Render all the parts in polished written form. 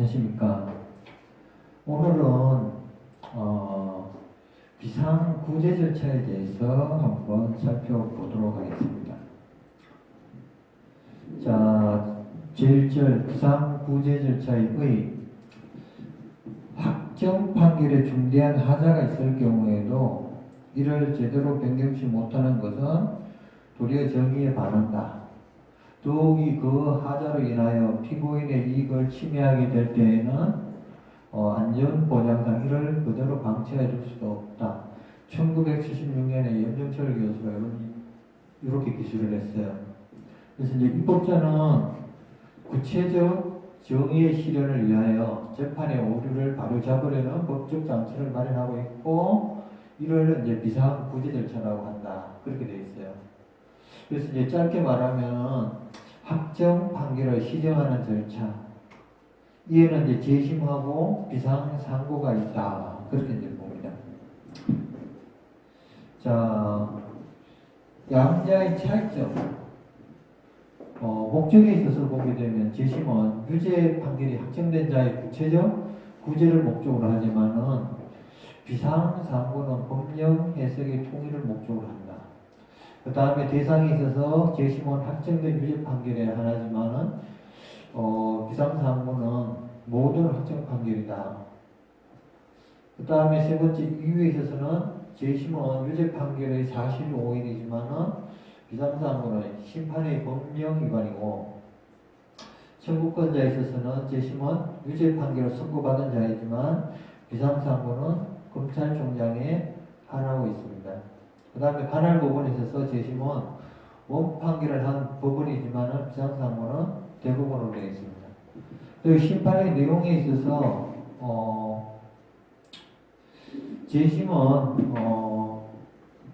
안녕하십니까. 오늘은 비상구제 절차에 대해서 한번 살펴보도록 하겠습니다. 자, 제1절 비상구제 절차의 확정 판결에 중대한 하자가 있을 경우에도 이를 제대로 변경치 못하는 것은 도리어 정의에 반한다. 더욱이 그 하자로 인하여 피고인의 이익을 침해하게 될 때에는 안전보장상 이를 그대로 방치해 줄 수도 없다. 1976년에 염정철 교수가 이렇게 기술을 했어요. 그래서 이제 입법자는 구체적 정의의 실현을 위하여 재판의 오류를 바로잡으려는 법적 장치를 마련하고 있고, 이를 이제 비상구제 절차라고 한다. 그렇게 되어 있어요. 그래서 이제 짧게 말하면 확정 판결을 시정하는 절차. 이에는 이제 재심하고 비상상고가 있다. 그렇게 이제 봅니다. 자, 양자의 차이점. 목적에 있어서 보게 되면 재심은 유죄 판결이 확정된 자의 구체적 구제를 목적으로 하지만은 비상상고는 법령 해석의 통일을 목적으로 한다. 그 다음에 대상에 있어서 재심은 확정된 유죄 판결에 하나지만은 비상상고는 모든 확정 판결이다. 그 다음에 세 번째 이유에 있어서는 재심은 유죄 판결의 사실 오인이지만은 비상상고는 심판의 법령 위반이고, 청구권자에 있어서는 재심은 유죄 판결을 선고받은 자이지만 비상상고는 검찰총장에 하라고 있습니다. 그 다음에 관할 법원에 있어서 재심은 원판결을 한 법원이지만 비상상고는 대법원으로 되어 있습니다. 그리고 심판의 내용에 있어서 재심은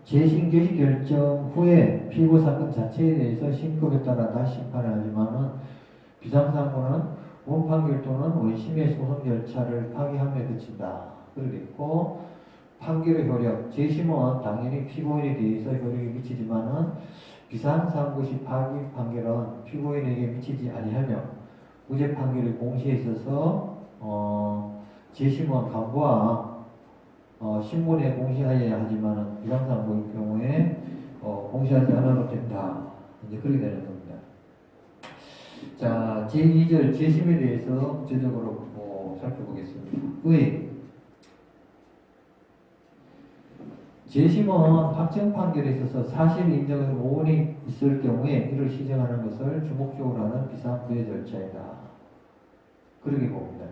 재심 개시 결정 후에 피고 사건 자체에 대해서 신법에 따라 다시 심판을 하지만은 비상상고는 원판결 또는 원심의 소송 절차를 파기함에 그친다. 그렇게 있고, 판결의 효력, 재심은 당연히 피고인에 대해서 효력이 미치지만은 비상상고 시 파기 판결은 피고인에게 미치지 아니하며 무죄 판결의 공시에 있어서 재심은 간부와 신문에 공시하여야 하지만은 비상상고의 경우에 공시하지 않아도 된다. 이제 그렇게 되는 겁니다. 자, 제2절 재심에 대해서 구체적으로 살펴보겠습니다. 재심은 확정 판결에 있어서 사실 인정의 오인이 있을 경우에 이를 시정하는 것을 주목적으로 하는 비상구제 절차이다. 그렇게 봅니다.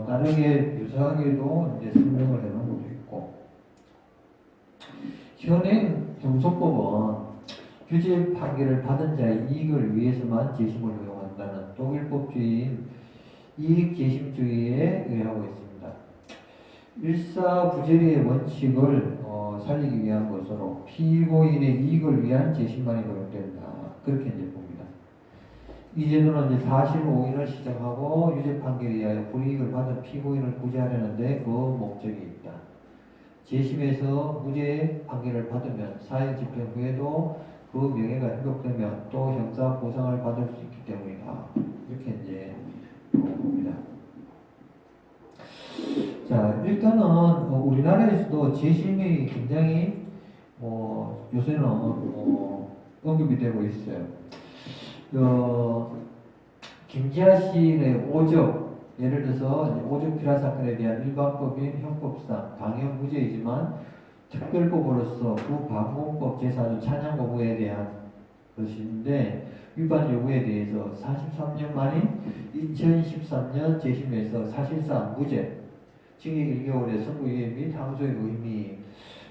다르게 유사하게도 이제 설명을 해놓은 것도 있고, 현행 형소법은 유죄 판결을 받은 자의 이익을 위해서만 재심을 허용한다는 독일법주의인 이익재심주의에 의하고 있습니다. 일사부재리의 원칙을 살리기 위한 것으로 피고인의 이익을 위한 재심만이 허용된다. 그렇게 이제 봅니다. 이 제도는 이제 사실 오인을 시정하고 유죄 판결에 의하여 불이익을 받은 피고인을 구제하려는데 그 목적이 있다. 재심에서 무죄 판결을 받으면 사형 집행 후에도 그 명예가 회복되면 또 형사 보상을 받을 수 있기 때문이다. 이렇게 이제 봅니다. 자, 일단은 우리나라에서도 재심이 굉장히 요새는 언급이 되고 있어요. 김지아 시인의 오적, 예를 들어서 오적 피라 사건에 대한 일반법인 형법상 당연 무죄이지만 특별법으로서 구방공법 제4조 찬양 거부에 대한 것인데, 위반 여부에 대해서 43년 만인 2013년 재심에서 사실상 무죄, 징역 1개월의 선고유예 및 항소의 의미,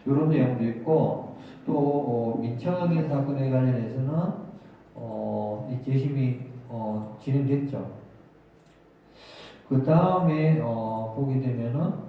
이런 내용도 있고, 또 민청학인 사건에 관련해서는 이 재심이 진행됐죠. 그 다음에 보게 되면은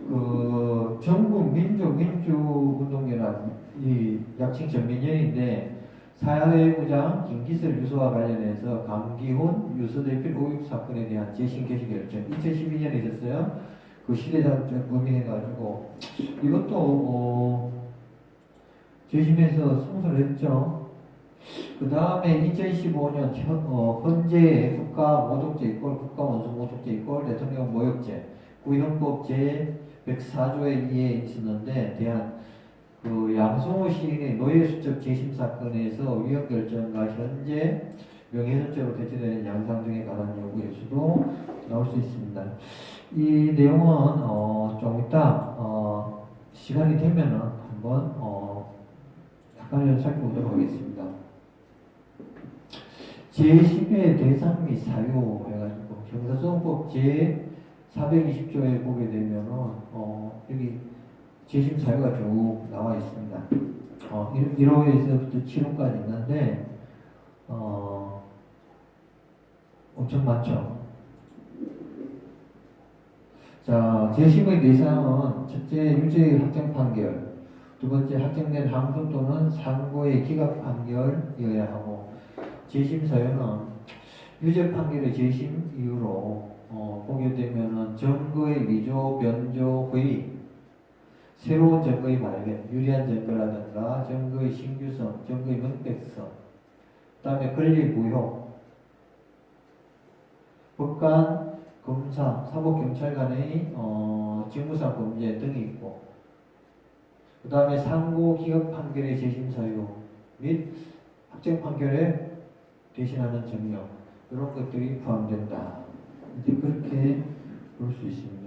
그 전국 민주운동연합 이 약칭 전민연인데 사회부장 김기슬 유서와 관련해서 강기훈 유서대필 의혹 사건에 대한 재심 개시 결정 2012년에 있었어요. 그 시대적 의미해가지고 이것도 재심에서 승소를 했죠. 그 다음에 2015년 헌재의 국가모독죄 이꼴 국가원수모독죄 이꼴 대통령 모욕죄 구형법 제104조에 의해 있었는데 대한 그 양승호 시인의 노예수적 재심 사건에서 위헌 결정과 현재 명예훼손죄로 대체되는 양상 등에 관한 요구에서도 나올 수 있습니다. 이 내용은 좀 이따 시간이 되면은 한번 약간 살펴보도록 하겠습니다. 제10회 대상 및 사유 해가지고 형사소송법 제420조에 보게 되면은 여기 재심 사유가 쭉 나와 있습니다. 1호에서부터 7호까지 있는데 엄청 많죠. 자, 제10의 대상은 첫째 유죄의 확정 판결, 두 번째 확정된 항소 또는 상고의 기각 판결이어야 하고, 재심 사유는 유죄 판결의 재심 이유로 보게 되면은 증거의 위조, 변조, 허위, 새로운 증거의 발견, 유리한 증거라든가 증거의 신규성, 증거의 명백성, 그 다음에 권리 부여, 법관, 검사, 사법경찰 간의 직무상 범죄 등이 있고, 그 다음에 상고 기각 판결의 재심 사유 및 확정 판결에 대신하는 증명, 이런 것들이 포함된다. 이제 그렇게 볼 수 있습니다.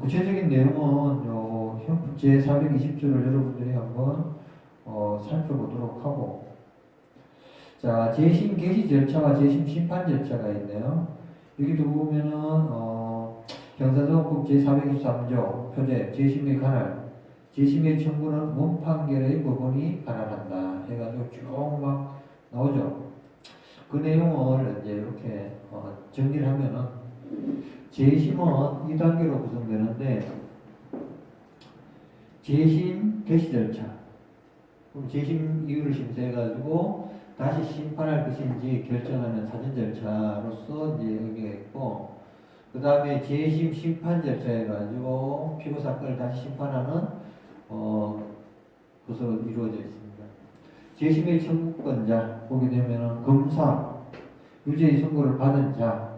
구체적인 내용은 현 제420조를 여러분들이 한번 살펴보도록 하고, 자, 재심 개시 절차와 재심 심판 절차가 있네요. 여기도 보면은 형사소송법 제423조 표제 재심의 관할, 재심의 청구는 원판결의 법원이 관할한다 해가지고 쭉 막 나오죠. 그 내용을 이제 이렇게 정리를 하면은 재심은 2단계로 구성되는데, 재심 개시 절차, 그럼 재심 이유를 심사해가지고 다시 심판할 것인지 결정하는 사전 절차로서 이제 의미가 있고, 그 다음에 재심 심판 절차 해가지고 피고 사건을 다시 심판하는 것으로 이루어져 있습니다. 재심의 청구권자 보게 되면은 검사, 유죄의 선고를 받은 자,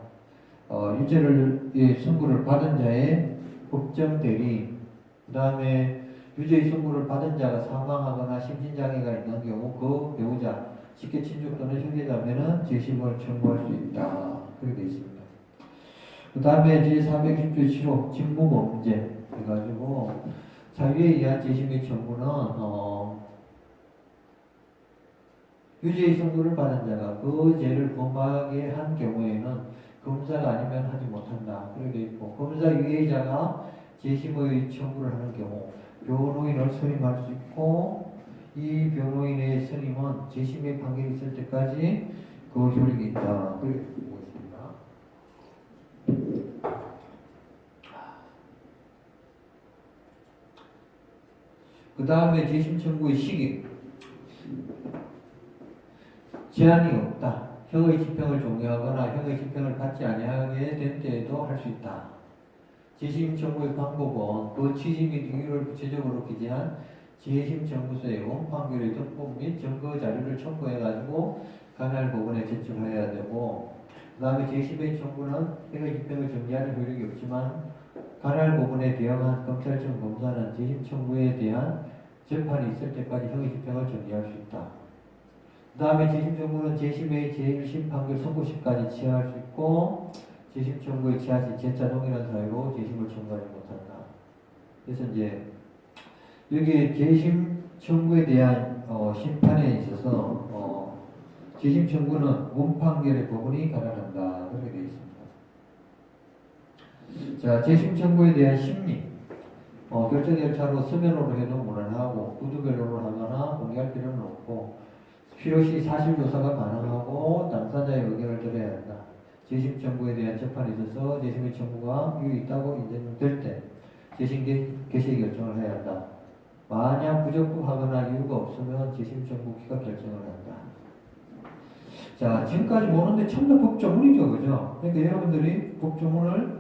유죄의 선고를 받은 자의 법정 대리인, 그 다음에 유죄의 선고를 받은 자가 사망하거나 심신장애가 있는 경우 그 배우자, 직계 친족 또는 형제자매는 재심을 청구할 수 있다. 그렇게 되어 있습니다. 그 다음에 제420조 7호 직무범죄 해가지고 사유에 의한 재심의 청구는 유죄의 선고를 받은 자가 그 죄를 범하게 한 경우에는 검사가 아니면 하지 못한다. 그렇게 되어 있고, 검사 유해자가 재심의 청구를 하는 경우 변호인을 선임할 수 있고, 이 변호인의 선임은 재심의 판결이 있을 때까지 그 효력이 있다. 그렇게 보고 있습니다. 그 다음에 재심 청구의 시기. 제한이 없다. 형의 집행을 종료하거나 형의 집행을 받지 아니하게 된 때에도 할 수 있다. 재심 청구의 방법은 그 취지 및 이유를 구체적으로 기재한 재심 청구서의 원판결의 등본 및 증거 자료를 첨부해가지고 관할 법원에 제출해야 되고, 그 다음에 재심의 청구는 형의 집행을 정지하는 효력이 없지만 관할 법원에 대응한 검찰청 검사는 재심 청구에 대한 재판이 있을 때까지 형의 집행을 정지할 수 있다. 그 다음에 재심 청구는 재심의 제1심 판결 선고시까지 취하할 수 있고, 재심 청구에 취하시 재차 동일한 사유로 재심을 청구하지 못한다. 그래서 이제 여기 재심 청구에 대한 심판에 있어서 재심 청구는 원판결의 법원이 관할한다. 그렇게 되어 있습니다. 자, 재심 청구에 대한 심리. 결정 절차로 서면으로 해도 무난하고 구두변론을 하거나 공개할 필요는 없고, 필요시 사실조사가 가능하고 당사자의 의견을 들어야 한다. 재심 청구에 대한 재판에 있어서 재심의 청구가 이유 있다고 인정될 때 재심 개시 결정을 해야 한다. 만약 부적법하거나 이유가 없으면 재심 청구 기각 결정을 한다. 자, 지금까지 보는데 전부 법조문이죠, 그죠? 그러니까 여러분들이 법조문을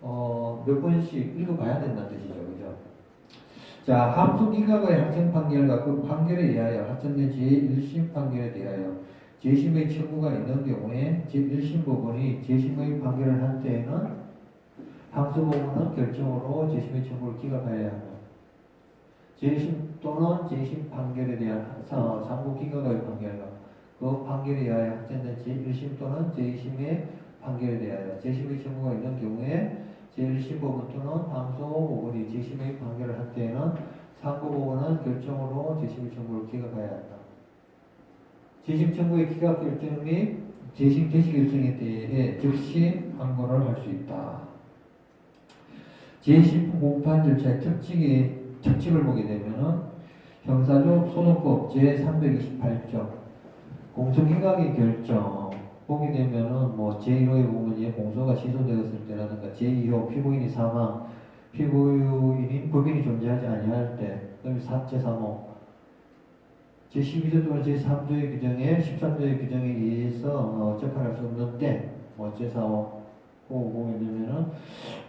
몇 번씩 읽어봐야 된다는 뜻이죠, 그죠? 자, 함수기각의 확정 판결과 그 판결에 의하여 확정된 제1심 판결에 대하여 재심의 청구가 있는 경우에 제1심 법원이 재심의 판결을 한 때에는 항소법원은 결정으로 재심의 청구를 기각하여야 한다. 재심 또는 재심 판결에 대한 상고기각의 판결과 그 판결에 의하여 확정된 제1심 또는 제2심의 판결에 대하여 재심의 청구가 있는 경우에 제1심 법원 또는 항소법원이 재심의 판결을 할 때에는 상고법원은 결정으로 재심의 청구를 기각하여야 한다. 재심 청구의 기각 결정 및 재심 개시 결정에 대해 즉시 항고를 할 수 있다. 재심 공판 절차의 특칙을 보게 되면은 형사적 소송법 제328조 공소기각의 결정 보게 되면은 뭐 제1호에 보면 이제 공소가 취소되었을 때라든가 제2호 피고인이 사망, 피고인인 법인이 존재하지 아니할 때, 그다음에 제3호 제12조 또는 제3조의 규정에 13조의 규정에 의해서 재판할 수 없는 때, 뭐 제4호 보게 되면은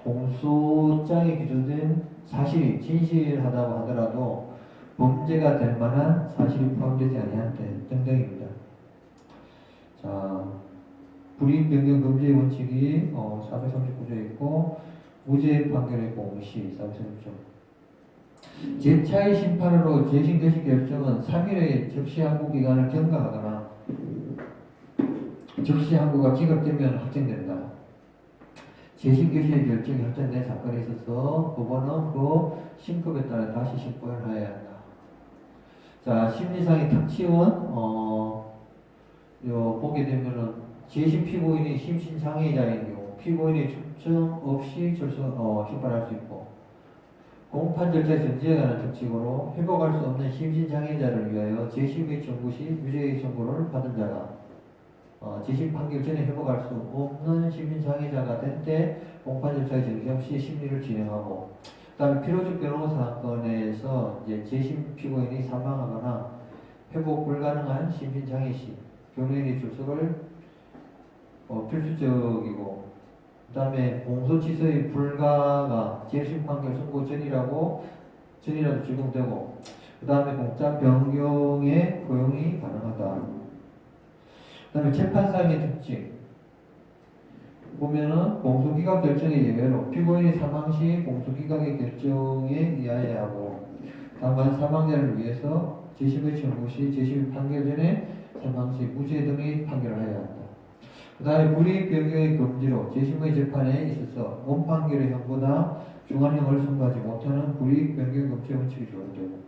공소장에 기재된 사실이 진실하다고 하더라도 범죄가 될 만한 사실이 포함되지 아니한 때 등등입니다. 자, 불이익 변경 금지의 원칙이 439조에 있고 무죄 판결의 공시 436조. 제2차의 심판으로 재심 개시 결정은 3일의 적시 항고 기간을 경과하거나 적시 항고가 기각되면 확정된다. 재심 개시의 결정이 확정된 사건에 있어서 법원은 그 심급에 따라 다시 심포를 하여야 한다. 자, 심리상의 특징은 보게 되면은 재심 피고인이 심신장애자인 경우 피고인의 추정 없이 심판할 수 있고 공판 절차 전제에 관한 특징으로 회복할 수 없는 심신장애자를 위하여 재심의 청구 시 유죄의 청구를 받은 자가 재심 판결 전에 회복할 수 없는 심신장애자가 된 때 공판 절차의 전개 없이 심리를 진행하고 그 다음에 필요적 변호사 사건에서 이제 재심 피고인이 사망하거나 회복 불가능한 심신장애 시 변호인의 출석을 필수적이고 그 다음에 공소 취소의 불가가 재심 판결 선고 전이라도 적용되고 그 다음에 공짜 변경의 허용이 가능하다. 그 다음에 재판상의 특징 보면은 공소기각 결정의 예외로 피고인이 사망 시 공소기각의 결정에 의하여야 하고 다만 사망자를 위해서 재심의 청구 시 재심 판결 전에 사망 시 무죄 등의 판결을 하여야 한다. 그 다음에 불이익 변경의 금지로 재심의 재판에 있어서 원판결의 형보다 중한형을 선고하지 못하는 불이익 변경 금지 원칙이 적용되고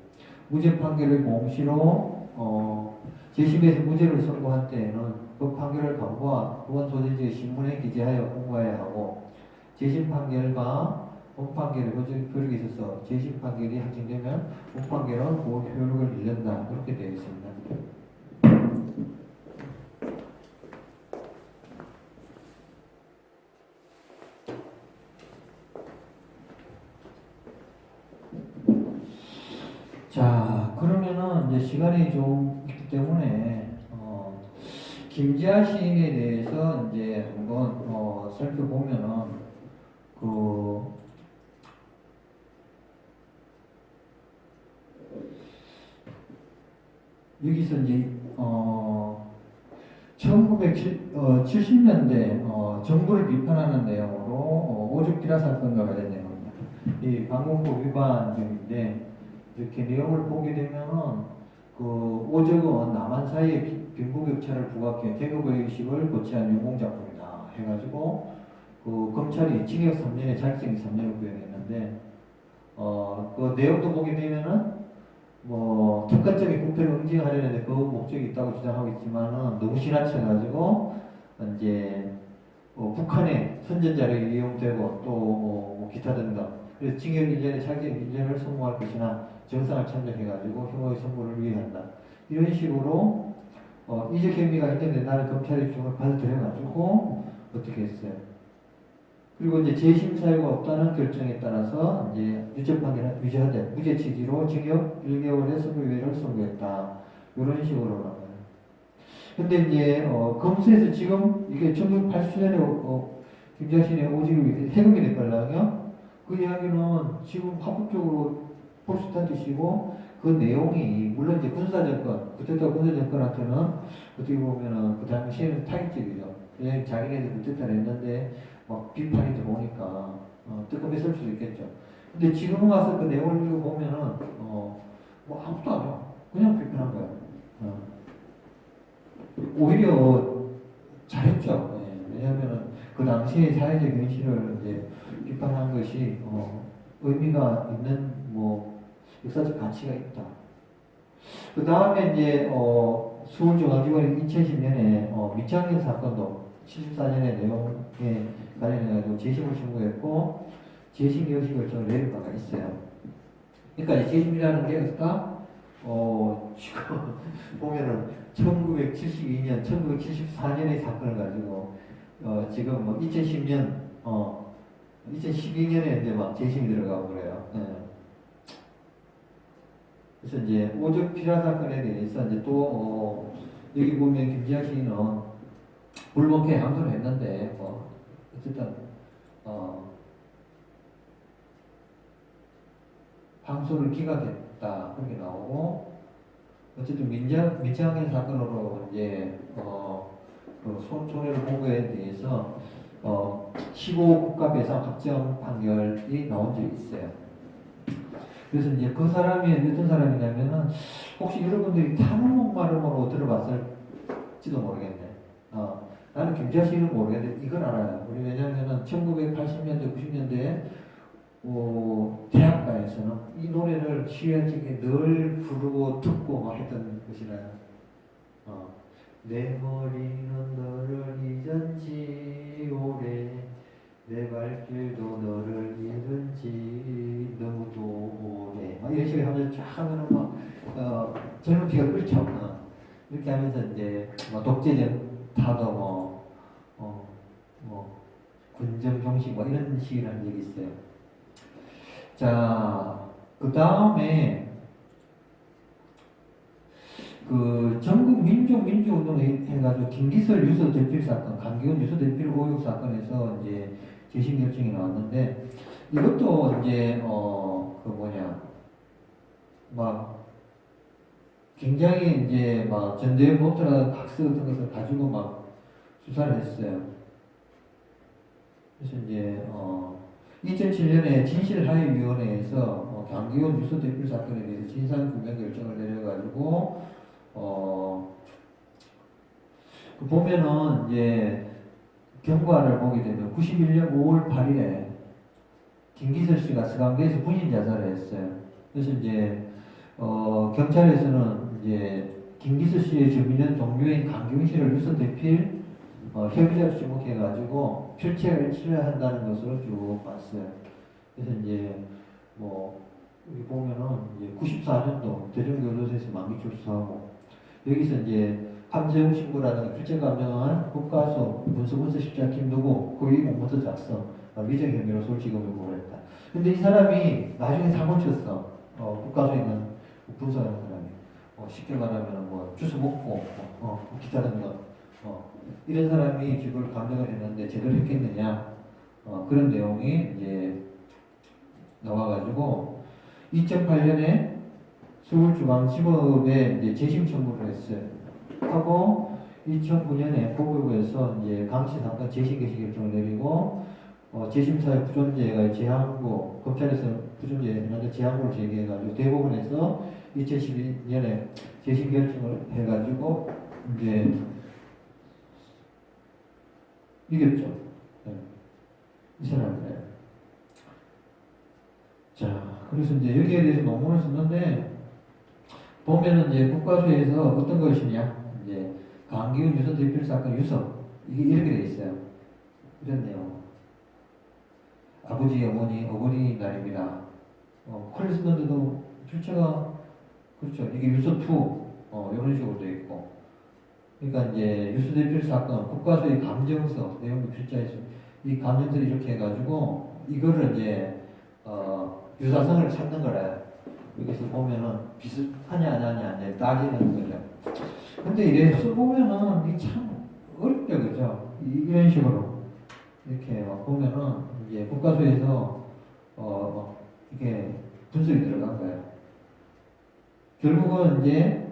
무죄 판결의 공시로 재심에서 무죄를 선고한 때에는 그 판결을 광고와 의원 소재지의 신문에 기재하여 공고해야 하고 재심 판결과 원판결의 효력에 있어서 재심 판결이 확정되면 원판결은 그 효력을 잃는다. 그렇게 되어 있습니다. 자, 그러면은 이제 시간이 좀 있기 때문에 김지아 시인에 대해서 이제 한번 살펴보면은 여기서 이제 1970년대 정부를 비판하는 내용으로 오죽 비라 사건과 관련된 겁니다. 이 방공법 위반 등인데 이렇게 내용을 보게 되면은 오적은 남한사이에 빈부격차를 부각해 계급의식을 고취한 유공작품이다 해가지고 검찰이 징역 3년에 자격증 3년을 구형했는데 그 내용도 보게 되면은 뭐 특권적인 국회를 응징하려는데 그 목적이 있다고 주장하고 있지만은 너무 지나쳐가지고 이제 북한의 선전자료에 이용되고 또 기타 등등 그래서 징역 1년에 자격증 1년을 선고할 것이나 정상을 참작해가지고 혐의 선고를 위한다. 이런 식으로 이적 혐의가 인정된다는 검찰의 주장을 받아들여가지고 어떻게 했어요? 그리고 이제 재심 사유가 없다는 결정에 따라서 이제 유죄 판결은 유죄하되 무죄 취지로 징역 1개월의 선고유예를 선고했다. 이런 식으로 나와요. 근데 이제 검수에서 지금 이게 1987년에 김자신의 오직을 위해 해금이 됐걸랑요. 그 이야기는 지금 합법적으로 볼 수 있다는 뜻이고, 그 내용이 물론 이제 군사정권, 그때부터 군사정권한테는 어떻게 보면은 그 당시에는 타격적이죠. 그냥 자기네들 그때부터 했는데 막 비판이 들어오니까 뜨끔했을 수도 있겠죠. 근데 지금 와서 그 내용을 읽어보면은 뭐 아무것도 안 해요. 그냥 비판한 거예요. 오히려 잘했죠. 예, 왜냐하면은 그 당시의 사회적 현실을 이제 비판한 것이 의미가 있는 뭐 역사적 가치가 있다. 그 다음에 이제 서울중앙지검이 2010년에 밑장년 사건도 74년의 내용에 관련해가지고 재심을 청구했고 재심 여시 결정을 내릴 바가 있어요. 그러니까 이 재심이라는 게 어떨까? 지금 보면은 1972년, 1974년의 사건을 가지고 지금 뭐 2010년, 2012년에 이제 막 재심이 들어가고 그래요. 예. 그래서 이제 오적 피라 사건에 대해서 이제 또 여기 보면 김지아 씨는 불법회 항소를 했는데 어쨌든 항소를 기각했다 그렇게 나오고 어쨌든 민장의 사건으로 이제 그 손해를 본 거에 대해서 15국가 배상 확정 판결이 나온 적이 있어요. 그래서 이제 그 사람이 어떤 사람이냐면은 혹시 여러분들이 탄원목마름으로 들어봤을지도 모르겠네. 나는 김지아 씨는 모르겠는데 이건 알아요. 우리 왜냐면은 1980년대, 90년대에 대학가에서는 이 노래를 시위하직에 늘 부르고 듣고 막 했던 것이라요. 내 머리는 너를 잊었지 오래 내 발길도 너를 잃은지 너무도 오래 이런 식으로 하면서 쫙 하면은 막 젊은 피가 끓죠. 이렇게 하면서 이제 독재적 타도 군정 종식 이런 식으로 한 적이 있어요. 자, 그 다음에 그 전국 민주운동 해가지고 김기설 유서 대필 사건, 강기훈 유서 대필 오육 사건에서 이제 재심 결정이 나왔는데 이것도 이제 막 굉장히 이제 막 전대회 보트라는 각서 같은 것을 가지고 막 수사를 했어요. 그래서 이제 2007년에 진실하위위원회에서 강기훈 유서 대필 사건에 대해서 진상규명 결정을 내려가지고 그 보면은 이제 경과를 보게 되면 91년 5월 8일에 김기설 씨가 서강대에서 분신 자살을 했어요. 그래서 이제 경찰에서는 이제 김기설 씨의 주민은 동료인 강기훈 씨를 유서 대필 협의자로 지목해가지고 필체를 치료한다는 것으로 쭉 봤어요. 그래서 이제 여기 보면은 이제 94년도 대전교도소에서 만기 출소하고 여기서 이제 감정 신고라는 필체 감정한 국가수 문서 실장 김두고 고위 공문서 작성 위정 혐의로 서울지검에 보고를 했다. 근데 이 사람이 나중에 사고 쳤어. 국가수에 있는 분석하는 사람이 쉽게 말하면 주스 먹고 기타 등등 이런 사람이 지구를 감정을 했는데 제대로 했겠느냐 그런 내용이 이제 나와가지고 2008년에 서울중앙지법에 이제 재심 청구를 했어요. 하고 2009년에 법무부에서 이제 강씨 사건 재심 개시 결정을 내리고 재심사의 부존재가 재항고 검찰에서 부존재 했는데 재항고를 제기해가지고 대법원에서 2012년에 재심 결정을 해가지고 이제 이겼죠. 네. 이 사람들. 자, 그래서 이제 여기에 대해서 논문을 썼는데 보면은 이제 국가수에서 어떤 것이냐 이제 강기훈 유서 대필 사건 유서 이게 이렇게 돼 있어요. 이런 내용. 아버지 어머니 어린이날입니다. 콜리스건드도 필체가 그렇죠. 이게 유서 2 이런 식으로 돼 있고. 그러니까 이제 유서 대필 사건 국가수의 감정서 내용도 필자에서 이 감정서를 이렇게 해가지고 이거를 이제 유사성을 찾는 거래. 여기서 보면은 비슷하냐 안 하냐 따지는 거죠. 근데 이래 써보면은 이 참 어렵죠, 그죠? 이런 식으로 이렇게 보면은 이제 국가수에서 이게 분석이 들어간 거예요. 결국은 이제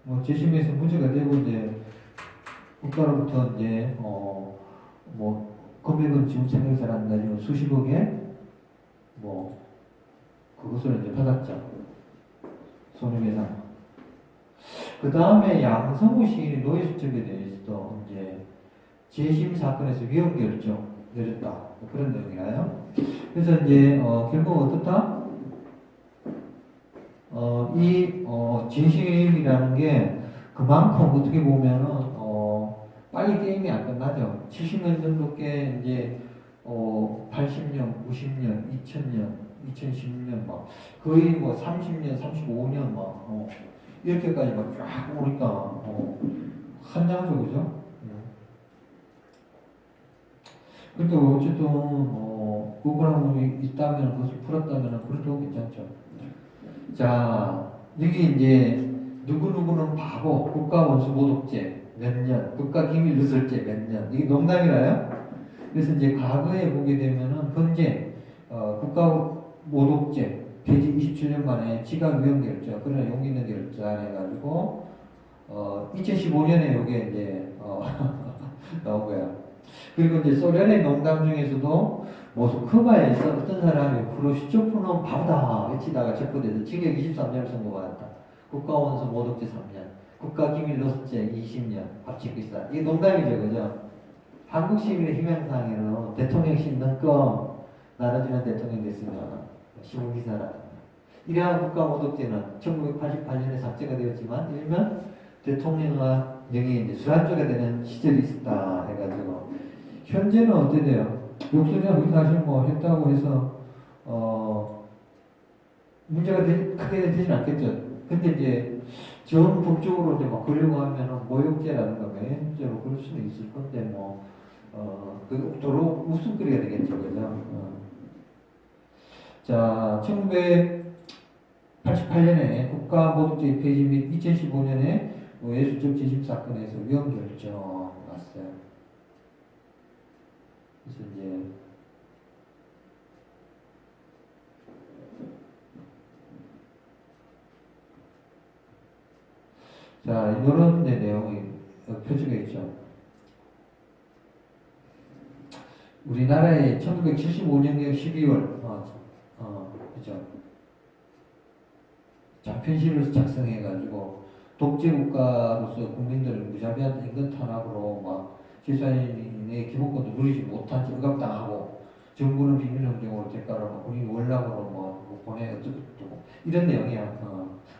뭐 재심에서 문제가 되고 이제 국가로부터 이제 뭐 금액은 지금 생각이 잘 안 나지만 수십억에 뭐 그것을 이제 받았죠. 손해배상. 그 다음에 양성우 시인이 노예수첩에 대해서도 이제 재심 사건에서 위헌 결정 내렸다. 뭐 그런 내용이나요. 그래서 이제 결국 어떻다? 이 재심이라는 게 그만큼 어떻게 보면은 빨리 게임이 안 끝나죠. 70년 정도께 이제 80년, 90년, 2000년, 2010년 막 거의 뭐 30년, 35년 막 이렇게까지 막 쫙 오니까 한장하죠, 그죠? 그러니까 어쨌든 억울함이 있다면 그것을 풀었다면 그것도 괜찮죠. 자, 여기 이제 누구누구는 바보, 국가원수 모독죄 몇 년, 국가기밀 누설죄 몇 년. 이게 농담이라요. 그래서 이제 과거에 보게 되면은 현재 국가모독죄 폐지 27년 만에 지각위헌 결정, 그러나 용기 있는 결정 해가지고 2015년에 이게 이제 나온 거야. 그리고 이제 소련의 농담 중에서도 모스크바에서 어떤 사람이 크루시초프는 바보다 외치다가 체포돼서 징역 23년을 선고받았다. 국가원수 모독죄 3년, 국가기밀 누설죄 20년, 합치고 있어. 이게 농담이죠, 그죠? 한국 시민의 희망사항에는 대통령실 능검 나눠주는 대통령 됐으면 신문기사라. 이러한 국가모독죄는 1988년에 삭제가 되었지만 일면 대통령과 영이 이제 술안주가 되는 시절이 있었다 해가지고 현재는 어떻게 돼요? 욕설이나 우리 사실 뭐 했다고 해서 문제가 크게 되진 않겠죠. 근데 이제 전 법적으로 이제 막 그러려고 하면은 모욕죄라든가 매행죄로 그럴 수는 있을 건데 그 도로 웃음거리가 되겠죠, 그죠? 자, 1988년에 국가모독죄 폐지 및 2015년에 예수적 재심 사건에서 위헌 결정 났어요. 그래서 이제 자, 이런 내용이 표지가 있죠. 우리나라의 1975년 12월, 그죠? 장편시를 작성해가지고 독재국가로서 국민들을 무자비한 인권 탄압으로 막 질서인의 기본권도 누리지 못한 채 억압당하고 정부는 비밀행정으로 대가로 군인 월남으로 뭐 보내 어쩌고 이런 내용이야.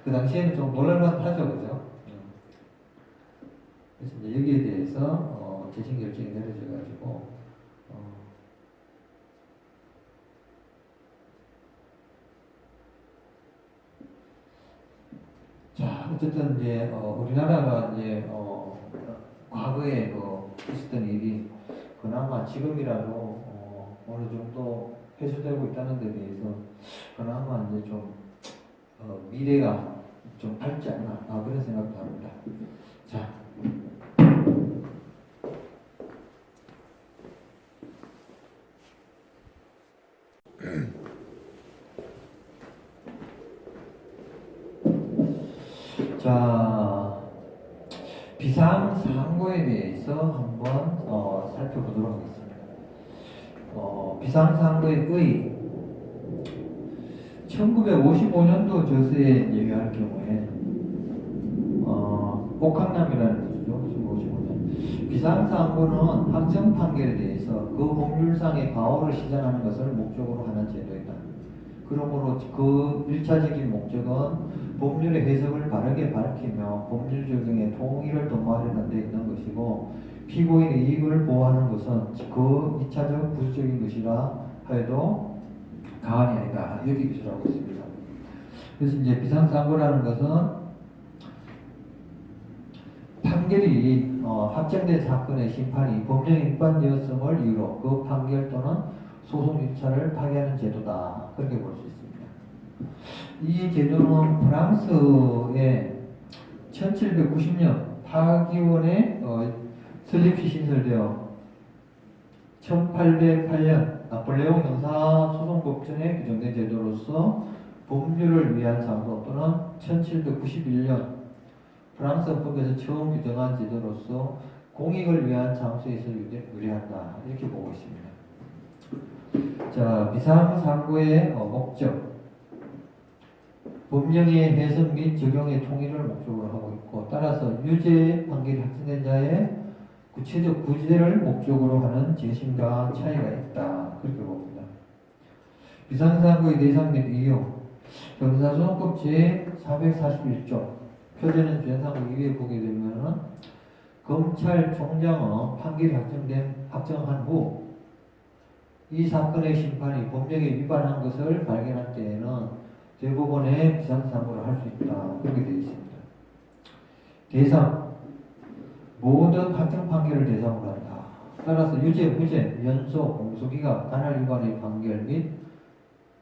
그 당시에는 좀 놀랄만 하죠, 그죠? 그래서 이제 여기에 대해서 재심 결정이 내려져가지고 자, 어쨌든 이제 우리나라가 이제 과거에 있었던 일이 그나마 지금이라도 어느 정도 해소되고 있다는 데 대해서 그나마 이제 좀 미래가 좀 밝지 않나 그런 생각도 합니다. 자. 자, 비상사항고에 대해서 한번 살펴보도록 하겠습니다. 비상사항고의 의 1955년도 저서에 의할 경우에 옥항남이라는 것이죠. 1955년 비상사항고는 확정 판결에 대해서 그 법률상의 과오를 시전하는 것을 목적으로 하는 제도이다. 그러므로 그 1차적인 목적은 법률의 해석을 바르게 밝히며 법률 적용의 통일을 도모하려는 데 있는 것이고 피고인의 이익을 보호하는 것은 그 2차적 부수적인 것이라 하여도 가한이 아니다. 이렇게 기술하고 있습니다. 그래서 이제 비상상고라는 것은 판결이 확정된 사건의 심판이 법령 입관되었음을 이유로 그 판결 또는 소송 일차를 파기하는 제도다. 그렇게 볼 수 있습니다. 이 제도는 프랑스의 1790년 파기원에 설립시 신설되어 1808년 나폴레옹 형사소송법전에 규정된 제도로서 법률을 위한 장소 또는 1791년 프랑스 헌법에서 처음 규정한 제도로서 공익을 위한 장소에서 유래한다. 이렇게 보고 있습니다. 자, 비상상고의 목적. 법령의 해석 및 적용의 통일을 목적으로 하고 있고, 따라서 유죄 판결이 확정된 자의 구체적 구제를 목적으로 하는 재심과 차이가 있다. 그렇게 봅니다. 비상상고의 대상 및 이유. 형사소송법 제441조 표제는 비상상고 이후에 보게 되면은 검찰총장의 판결이 확정한 후 이 사건의 심판이 법령에 위반한 것을 발견할 때에는 대법원에 비상상고를 할 수 있다. 그렇게 되어 있습니다. 대상. 모든 확정 판결을 대상으로 한다. 따라서 유죄, 무죄, 연소, 공소기각, 단할 위반의 판결 및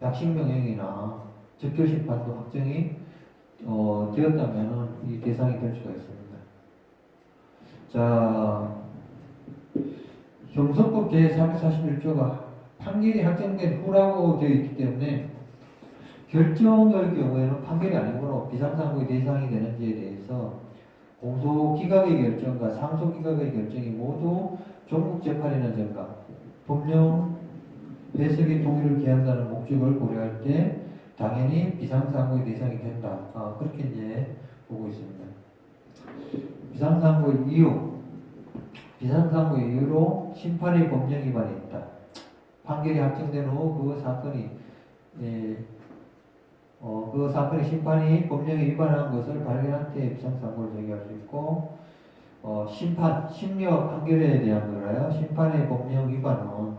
약식명령이나 적결심판도 확정이 되었다면 이 대상이 될 수가 있습니다. 자, 형소법 제441조가 판결이 확정된 후라고 되어 있기 때문에 결정의 경우에는 판결이 아니므로 비상상고의 대상이 되는지에 대해서 공소기각의 결정과 상소기각의 결정이 모두 종국재판이라는 점과 법령 해석의 통일을 기한다는 목적을 고려할 때 당연히 비상상고의 대상이 된다. 그렇게 이제 보고 있습니다. 비상상고의 이유. 비상상고의 이유로 심판의 법령 위반이 있다. 판결이 확정된 후 그 사건이 그 사건의 심판이 법령에 위반한 것을 발견한 때 비상상고를 제기할 수 있고, 심판, 심리와 판결에 대한 거라요. 심판의 법령 위반은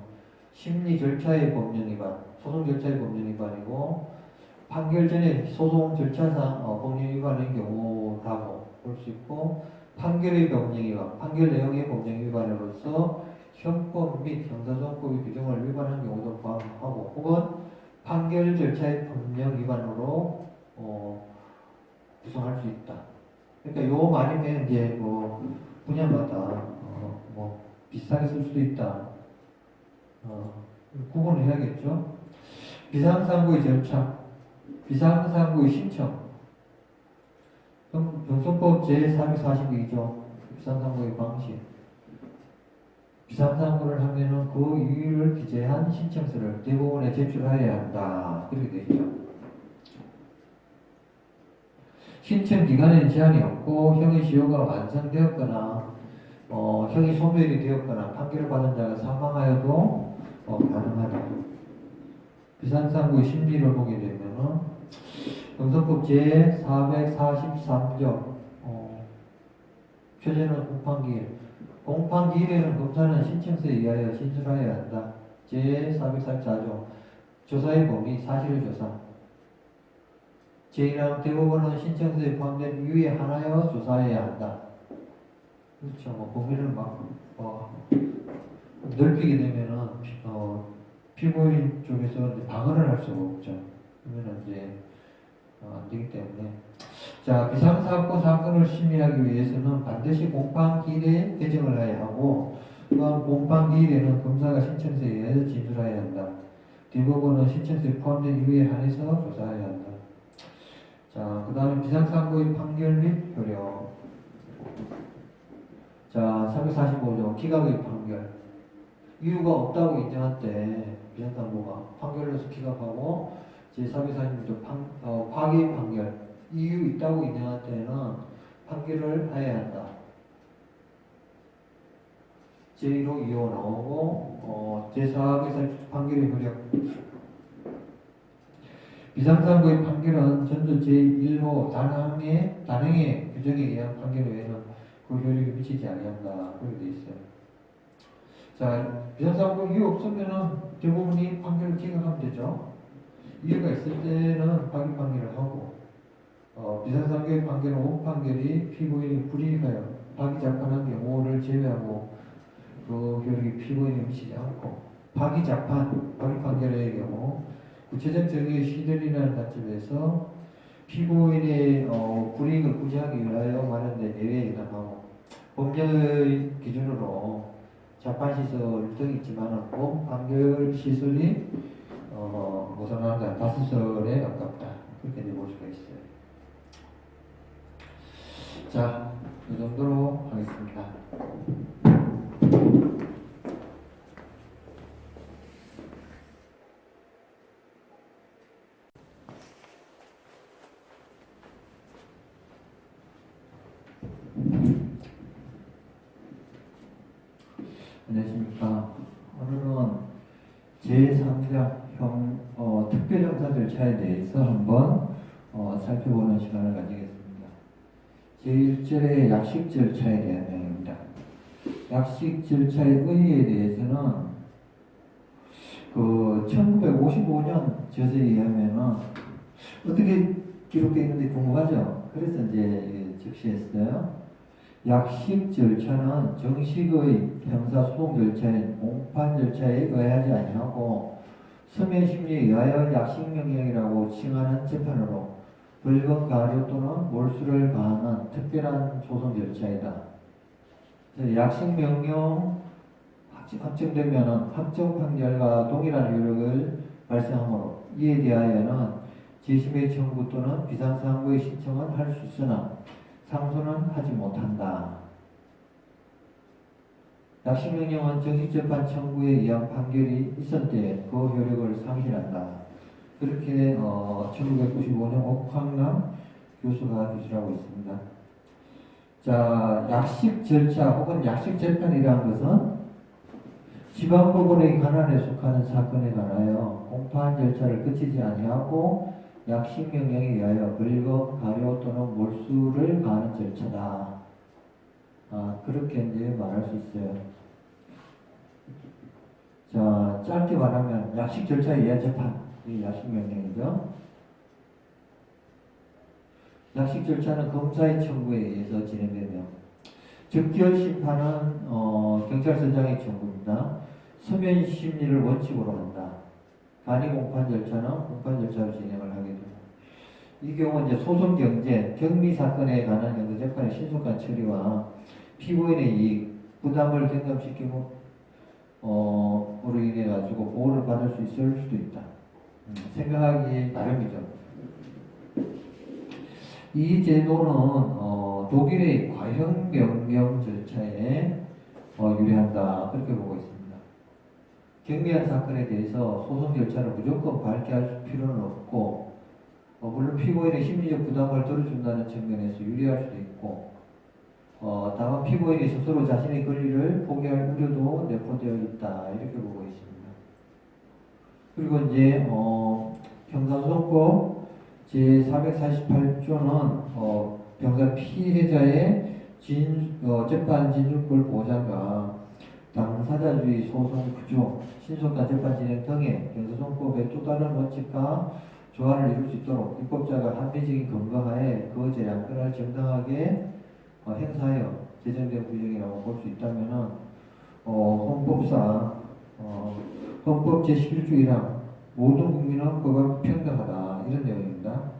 심리 절차의 법령 위반, 소송 절차의 법령 위반이고, 판결 전에 소송 절차상 법령 위반의 경우라고 볼 수 있고, 판결의 법령 위반, 판결 내용의 법령 위반으로서 형법 및 형사소송법의 규정을 위반한 경우도 포함하고, 혹은 판결 절차의 법령 위반으로 구성할 수 있다. 그러니까 요 말이면 이제 분야마다 비슷하게 쓸 수도 있다. 구분을 해야겠죠. 비상상고의 절차, 비상상고의 신청. 형소법 제442조 비상상고의 방식. 비상상고를 하면은 그 이유를 기재한 신청서를 대법원에 제출하여야 한다. 그렇게 되어 있죠. 신청 기간에는 제한이 없고 형의 시효가 완성되었거나 형이 소멸이 되었거나 판결을 받은 자가 사망하여도 가능하다. 비상상고의 심리를 보게 되면은 형소법 제443조 표제는 공판기일. 공판기일에는 검사는 신청서에 의하여 진술하여야 한다. 제444조 조사의 범위, 사실의 조사. 제1항 대법원은 신청서에 포함된 이유에 한하여 조사해야 한다. 그렇죠. 범위를 넓히게 되면은 피고인 쪽에서 방어를 할 수가 없죠. 그러면 이제 안 되기 때문에. 자, 비상사고 사건을 심의하기 위해서는 반드시 공판기일에 개정을 해야 하고, 또한 공판기일에는 검사가 신청서에 의해서 진술해야 한다. 대법원은 신청서에 포함된 이유에 한해서 조사해야 한다. 자, 그 다음에 비상사고의 판결 및 효력. 자, 345조 기각의 판결. 이유가 없다고 인정할 때 비상사고가 판결로서 기각하고, 제446조 파기 판결. 이유 있다고 인정할 때는 판결을 해야 한다. 제1호, 2호 나오고, 제446조 판결의 효력. 비상상고의 판결은 전조 제1호 단행의 규정에 의한 판결 외에는 그 효력이 미치지 아니한다. 그렇게 되어 있어요. 자, 비상상고 이유 없으면은 대부분이 판결을 기각하면 되죠. 이유가 있을 때는 파기 판결을 하고, 비상상고의 판결은 원판결이 피고인이 불이익하여 파기작판한 경우를 제외하고 그 효력이 피고인에 미치지 않고, 파기작판, 파기판결의 경우 구체적 정의의 시들이라는 관점에서 피고인의 불이익을 구제하기 위하여 마련된 예외에 해당하고, 법령의 기준으로 자판시설 등 있지만 공판결 시설이 무상하다, 다수설에 가깝다, 그렇게 이제 볼 수가 있어요. 자, 이 정도로 하겠습니다. 안녕하십니까. 오늘은 제3장 특별형사 절차에 대해서 한번 살펴보는 시간을 가지겠습니다. 제1절의 약식 절차에 대한 내용입니다. 약식 절차의 의의에 대해서는 1955년 저서에 의하면은 어떻게 기록되어 있는지 궁금하죠? 그래서 이제 적시했어요. 약식 절차는 정식의 형사소송 절차인 공판 절차에 의하지 아니하고 서면 심리에 의하여 약식명령이라고 칭하는 재판으로 벌금 가료 또는 몰수를 가하는 특별한 소송 절차이다. 약식명령 확정되면 확정 판결과 동일한 효력을 발생하므로 이에 대하여는 재심의 청구 또는 비상상고의 신청은 할 수 있으나 상소는 하지 못한다. 약식명령은 정식재판 청구에 의한 판결이 있을 때 그 효력을 상실한다. 그렇게 1995년 옥황남 교수가 기술하고 있습니다. 자, 약식 절차 혹은 약식 재판이라는 것은 지방법원의 관할에 속하는 사건에 관하여 공판 절차를 거치지 아니하고 약식명령에 의하여 벌금, 가료 또는 몰수를 가하는 절차다. 그렇게 이제 말할 수 있어요. 자, 짧게 말하면 약식 절차에 의한 재판, 이 약식명령이죠. 약식 절차는 검사의 청구에 의해서 진행되며 즉결 심판은 경찰서장의 청구입니다. 서면 심리를 원칙으로 한다. 간이 공판 절차는 공판 절차로 진행을 하게 됩니다. 이 경우는 이제 소송 경제, 경미 사건에 관한 형사 재판의 신속한 처리와 피고인의 이익, 부담을 경감시킴으로 인해 가지고 보호를 받을 수 있을 수도 있다. 생각하기 나름이죠. 이 제도는 독일의 과형명령 절차에 유리한다, 그렇게 보고 있습니다. 경미한 사건에 대해서 소송 절차를 무조건 밝게 할 필요는 없고 물론 피고인의 심리적 부담을 덜어준다는 측면에서 유리할 수도 있고 다만 피고인이 스스로 자신의 권리를 포기할 우려도 내포되어 있다, 이렇게 보고 있습니다. 그리고 이제 형사소송법 제448조는 병사 피해자의 재판 진술권 보장과 당사자주의 소송 구조, 신속한 재판 진행 등의 형사소송법의 또 다른 원칙과 조화를 이룰 수 있도록 입법자가 합리적인 근거하에 그 재량권을 정당하게 행사하여 제정된 규정이라고 볼 수 있다면은 헌법상 헌법 제11조 1항 모든 국민은 법과 평등하다, 이런 내용입니다.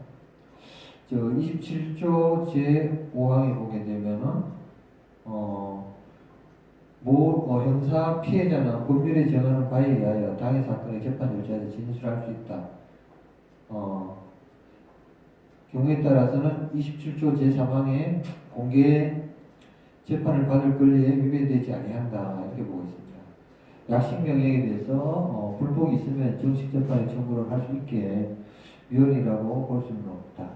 27조 제5항에 보게 되면은 형사 피해자는 법률에 정하는 바에 의하여 당해 사건의 재판 절차에서 진술할 수 있다. 경우에 따라서는 27조 제3항에 공개 재판을 받을 권리에 위배되지 아니한다, 이렇게 보고 있습니다. 약식명령에 대해서 불복이 있으면 정식 재판에 청구를 할 수 있게 위헌이라고 볼 수는 없다.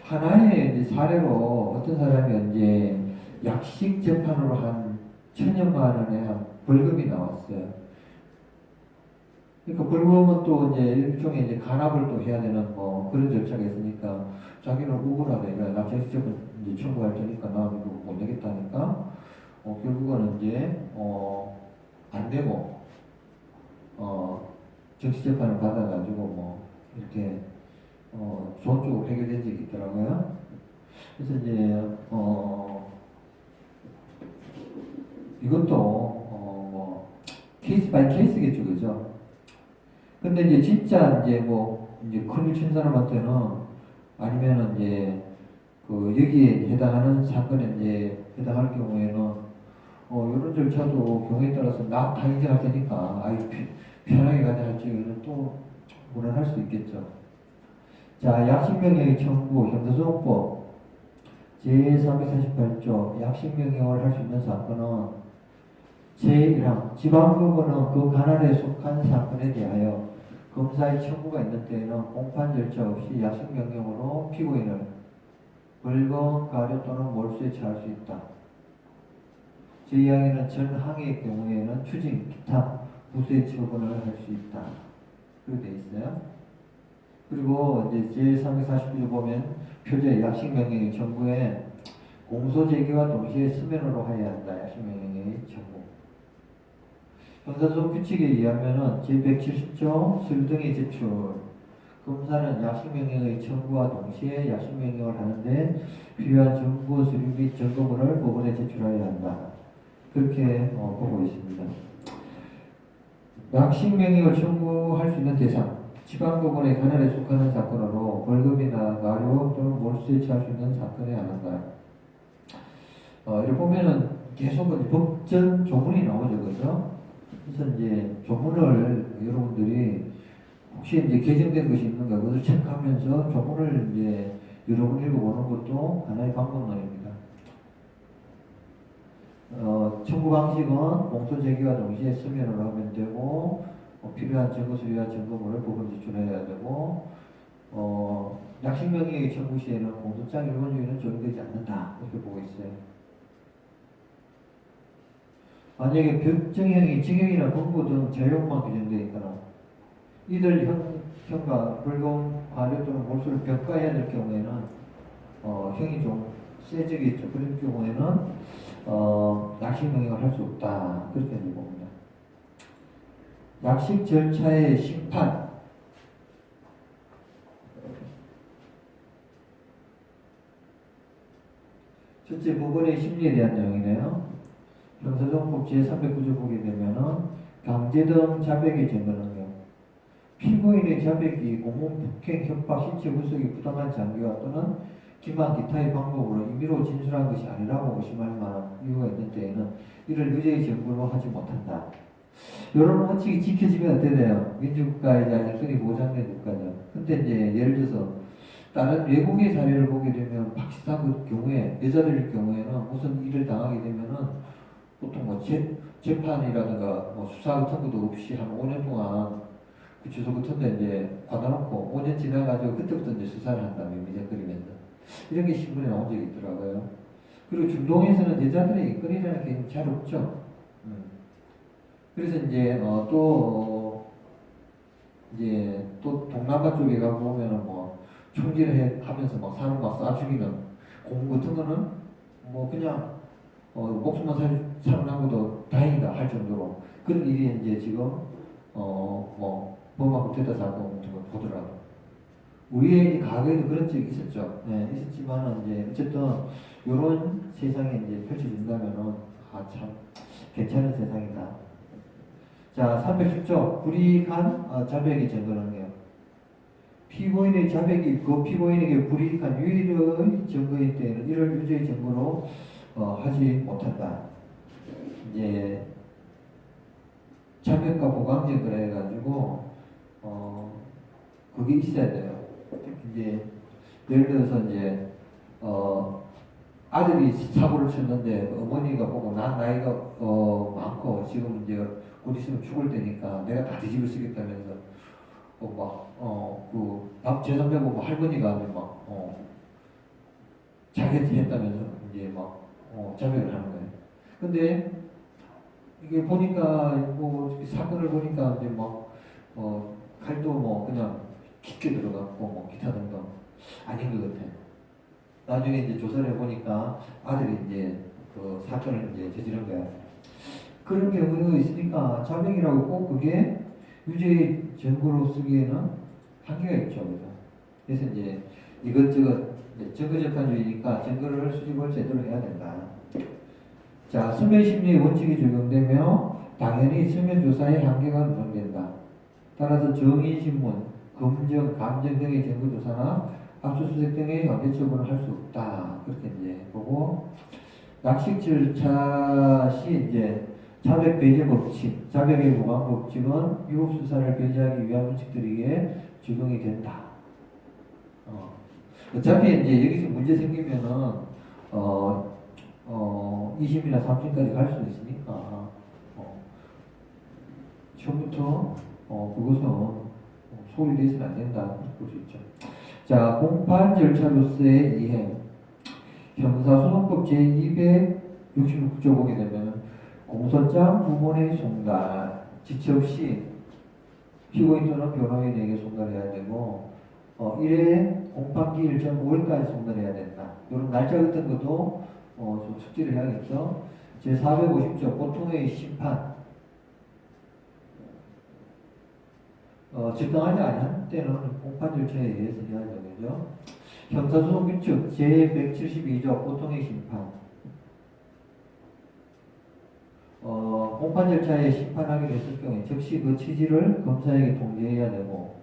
하나의 이제 사례로 어떤 사람이 이제 약식 재판으로 한 1,000여만 원의 한 벌금이 나왔어요. 그러니까 벌금은 또 이제 일종의 이제 간합을 또 해야 되는 그런 절차가 있으니까 자기는 억울하다, 나 정식 재판 이제 청구할 테니까 나 이거 못 내겠다니까 결국은 이제 안 되고 정식 재판을 받아가지고 이렇게 좋은 쪽으로 해결된 적이 있더라고요. 그래서 이제 이것도 케이스 바이 케이스겠죠, 그죠? 근데 이제 진짜 이제 이제 큰일 친 사람한테는 아니면은 이제 여기에 해당하는 사건에 이제 해당할 경우에는 이런 절차도 경우에 따라서 다 인정할 테니까 편하게 가자 할지 이거는 또 물어할 수 있겠죠. 자, 약식명령의 청구 형사소송법 제348조 약식명령을 할 수 있는 사건은 제1항 지방법원은 그 관할에 속한 사건에 대하여 검사의 청구가 있는 때에는 공판 절차 없이 약식명령으로 피고인을 벌금, 가료 또는 몰수에 처할 수 있다. 제2항에는 전항의 경우에는 추징, 기타, 부수의 처분을 할 수 있다. 그렇게 돼 있어요. 그리고 이제 제349조 보면 표제 약식명령의 청구에 공소제기와 동시에 서면으로 하여야 한다. 약식명령의 청구. 형사소송 규칙에 의하면은 제170조 서류등의 제출. 검사는 약식명령의 청구와 동시에 약식명령을 하는데 필요한 정보 서류 및 증거물을 법원에 제출하여야 한다. 그렇게 보고 있습니다. 약식명령을 청구할 수 있는 대상, 지방법원의 관할에 속하는 사건으로 벌금이나 가료 또는 몰수에 처할 수 있는 사건에 한한다. 이렇게 보면은 계속 법전 조문이 나오죠, 그죠? 그래서 이제 조문을 여러분들이 혹시 이제 개정된 것이 있는가 그것을 체크하면서 조문을 이제 여러 번 읽어보는 것도 하나의 방법론입니다. 청구 방식은 공소제기와 동시에 서면으로 하면 되고 필요한 증거서류와 증거물을 법원 제출해야 되고 약식명령의 청구 시에는 공소장 일본주의는 적용되지 않는다 이렇게 보고 있어요. 만약에 법정형이 징역이나 공고 등 자유형만 규정되어 있거나 이들 형과 벌금, 과료 또는 몰수를 병가해야 될 경우에는 형이 좀 세지겠죠. 그런 경우에는 약식명령을 할 수 없다. 그렇게 봅니다. 약식 절차의 심판. 첫째, 법원의 심리에 대한 내용이네요. 형사소송법 제309조 보게 되면은 강제 등 자백의 증거는 피고인의 자백이 공문 폭행, 협박, 신체 구속이 부당한 장기와 또는 기만 기타의 방법으로 임의로 진술한 것이 아니라고 의심할 만한 이유가 있는 때에는 이를 유죄의 증거로 하지 못한다. 이런 원칙이 지켜지면 어떻게 돼요? 민주국가이자 인권이 보장된 국가죠. 근데 이제 예를 들어서 다른 외국의 사례를 보게 되면 파키스탄 그 경우에 여자들일 경우에는 무슨 일을 당하게 되면은 보통 뭐 재판이라든가 뭐 수사 같은 것도 없이 한 5년 동안 그 주소 같은 데 이제 받아놓고 5년 지나가지고 그때부터 이제 수사를 한다며 미적거리면서 이런 게 신문에 나온 적이 있더라고요. 그리고 중동에서는 여자들의 인권이라는 게 잘 없죠. 그래서 이제 또 동남아 쪽에 가 보면은 뭐 총질을 하면서 막 사람 막 쏴 죽이는 공무 같은 거는 뭐 그냥 목숨만 살아남고도 다행이다 할 정도로 그런 일이 이제 지금 뭐 법하고 대다 사건 같은 걸 보더라고. 우리의 과거에도 그런 적이 있었죠. 네, 있었지만은 이제 어쨌든 이런 세상이 이제 펼쳐진다면은 참 괜찮은 세상이다. 자, 310조 불이익한 자백의 증거는요. 피고인의 자백이 그 피고인에게 불이익한 유일의 증거일 때에는 이를 유죄의 증거로 하지 못한다. 이제 자백과 보강 증거라 해가지고 그게 있어야 돼요. 이제 예를 들어서 이제 아들이 사고를 쳤는데 어머니가 보고 난 나이가 많고 지금 이제 곧 있으면 죽을 때니까 내가 다 뒤집어 쓰겠다면서 막 제3자 보고 할머니가 막 자기 했다면서 이제 막 자백을 하는 거예요. 근데 이게 보니까 뭐 사건을 보니까 이제 막 칼도 뭐 그냥 깊게 들어갔고 뭐 기타 등등 아닌 것 같아요. 나중에 이제 조사를 해보니까 아들이 이제 그 사건을 이제 저지른 거야. 그런 경우가 있으니까 자백이라고 꼭 그게 유죄의 증거로 쓰기에는 한계가 있죠. 그래서 이제 이것저것 증거적한주의니까 증거를 수집을 제대로 해야 된다. 자, 서면심리의 원칙이 적용되며 당연히 서면조사의 한계가 노정된다. 따라서 정인신문, 검정, 감정 등의 증거조사나 압수수색 등의 강제 처분을 할 수 없다. 그렇게 이제 보고 약식 절차 시 이제 자백 배제 법칙, 자백의 보관 법칙은 유급 수사를 배제하기 위한 원칙들에게 적용이 된다. 어차피 이제 여기서 문제 생기면은 2심이나 3심까지 갈 수 있으니까 처음부터 그것은 소홀히 돼서는 안 된다 볼 수 있죠. 자, 공판 절차로서의 이행. 형사소송법 제266조 보게 되면 공소장 부본의 송달, 지체 없이 피고인 또는 변호인에게 송달해야 되고 1회 공판기 일정 5일까지 송달해야 된다. 이런 날짜 같은 것도 좀 숙지를 해야겠죠. 제450조 보통의 심판 적당하지 않은 때는 공판 절차에 의해서 해야 되겠죠. 형사소송 규칙 제172조 보통의 심판 공판 절차에 심판하게 됐을 경우에 즉시 그 취지를 검사에게 통지해야 되고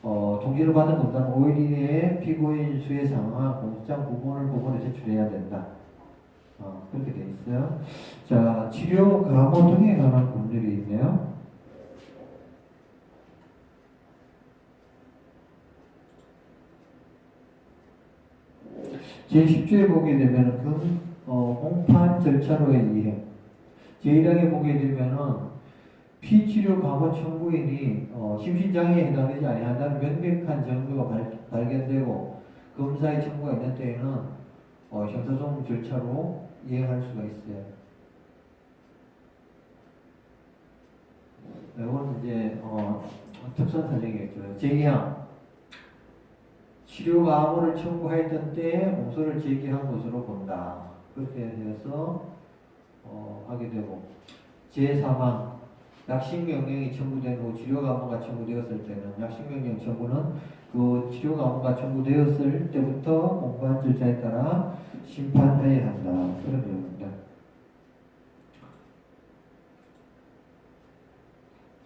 통지를 받은 검사는 5일 이내에 피고인 수에 상응한 공소장 부본을 법원에 제출해야 된다. 그렇게 되어 있어요. 자, 치료 감호 등에 관한 법률이 있네요. 제10조에 보게 되면 공판 절차로의 이행. 제1항에 보게 되면은 피치료 감호 청구인이 심신장애에 해당되지 아니한다는 명백한 증거가 발견되고 검사의 청구가 있는 때에는 형사소송 절차로 이행할 수가 있어요. 이건 이제 특수한 사정이겠죠. 제2항 치료 감호를 청구하였던 때에 공소를 제기한 것으로 본다. 그렇게 되어서 하게 되고 제3항 약식명령이 청구된 후 치료 감호가 청구되었을 때는 약식명령 청구는 그 치료 감호가 청구되었을 때부터 공판 절차에 따라 심판해야 한다. 그런 내용입니다.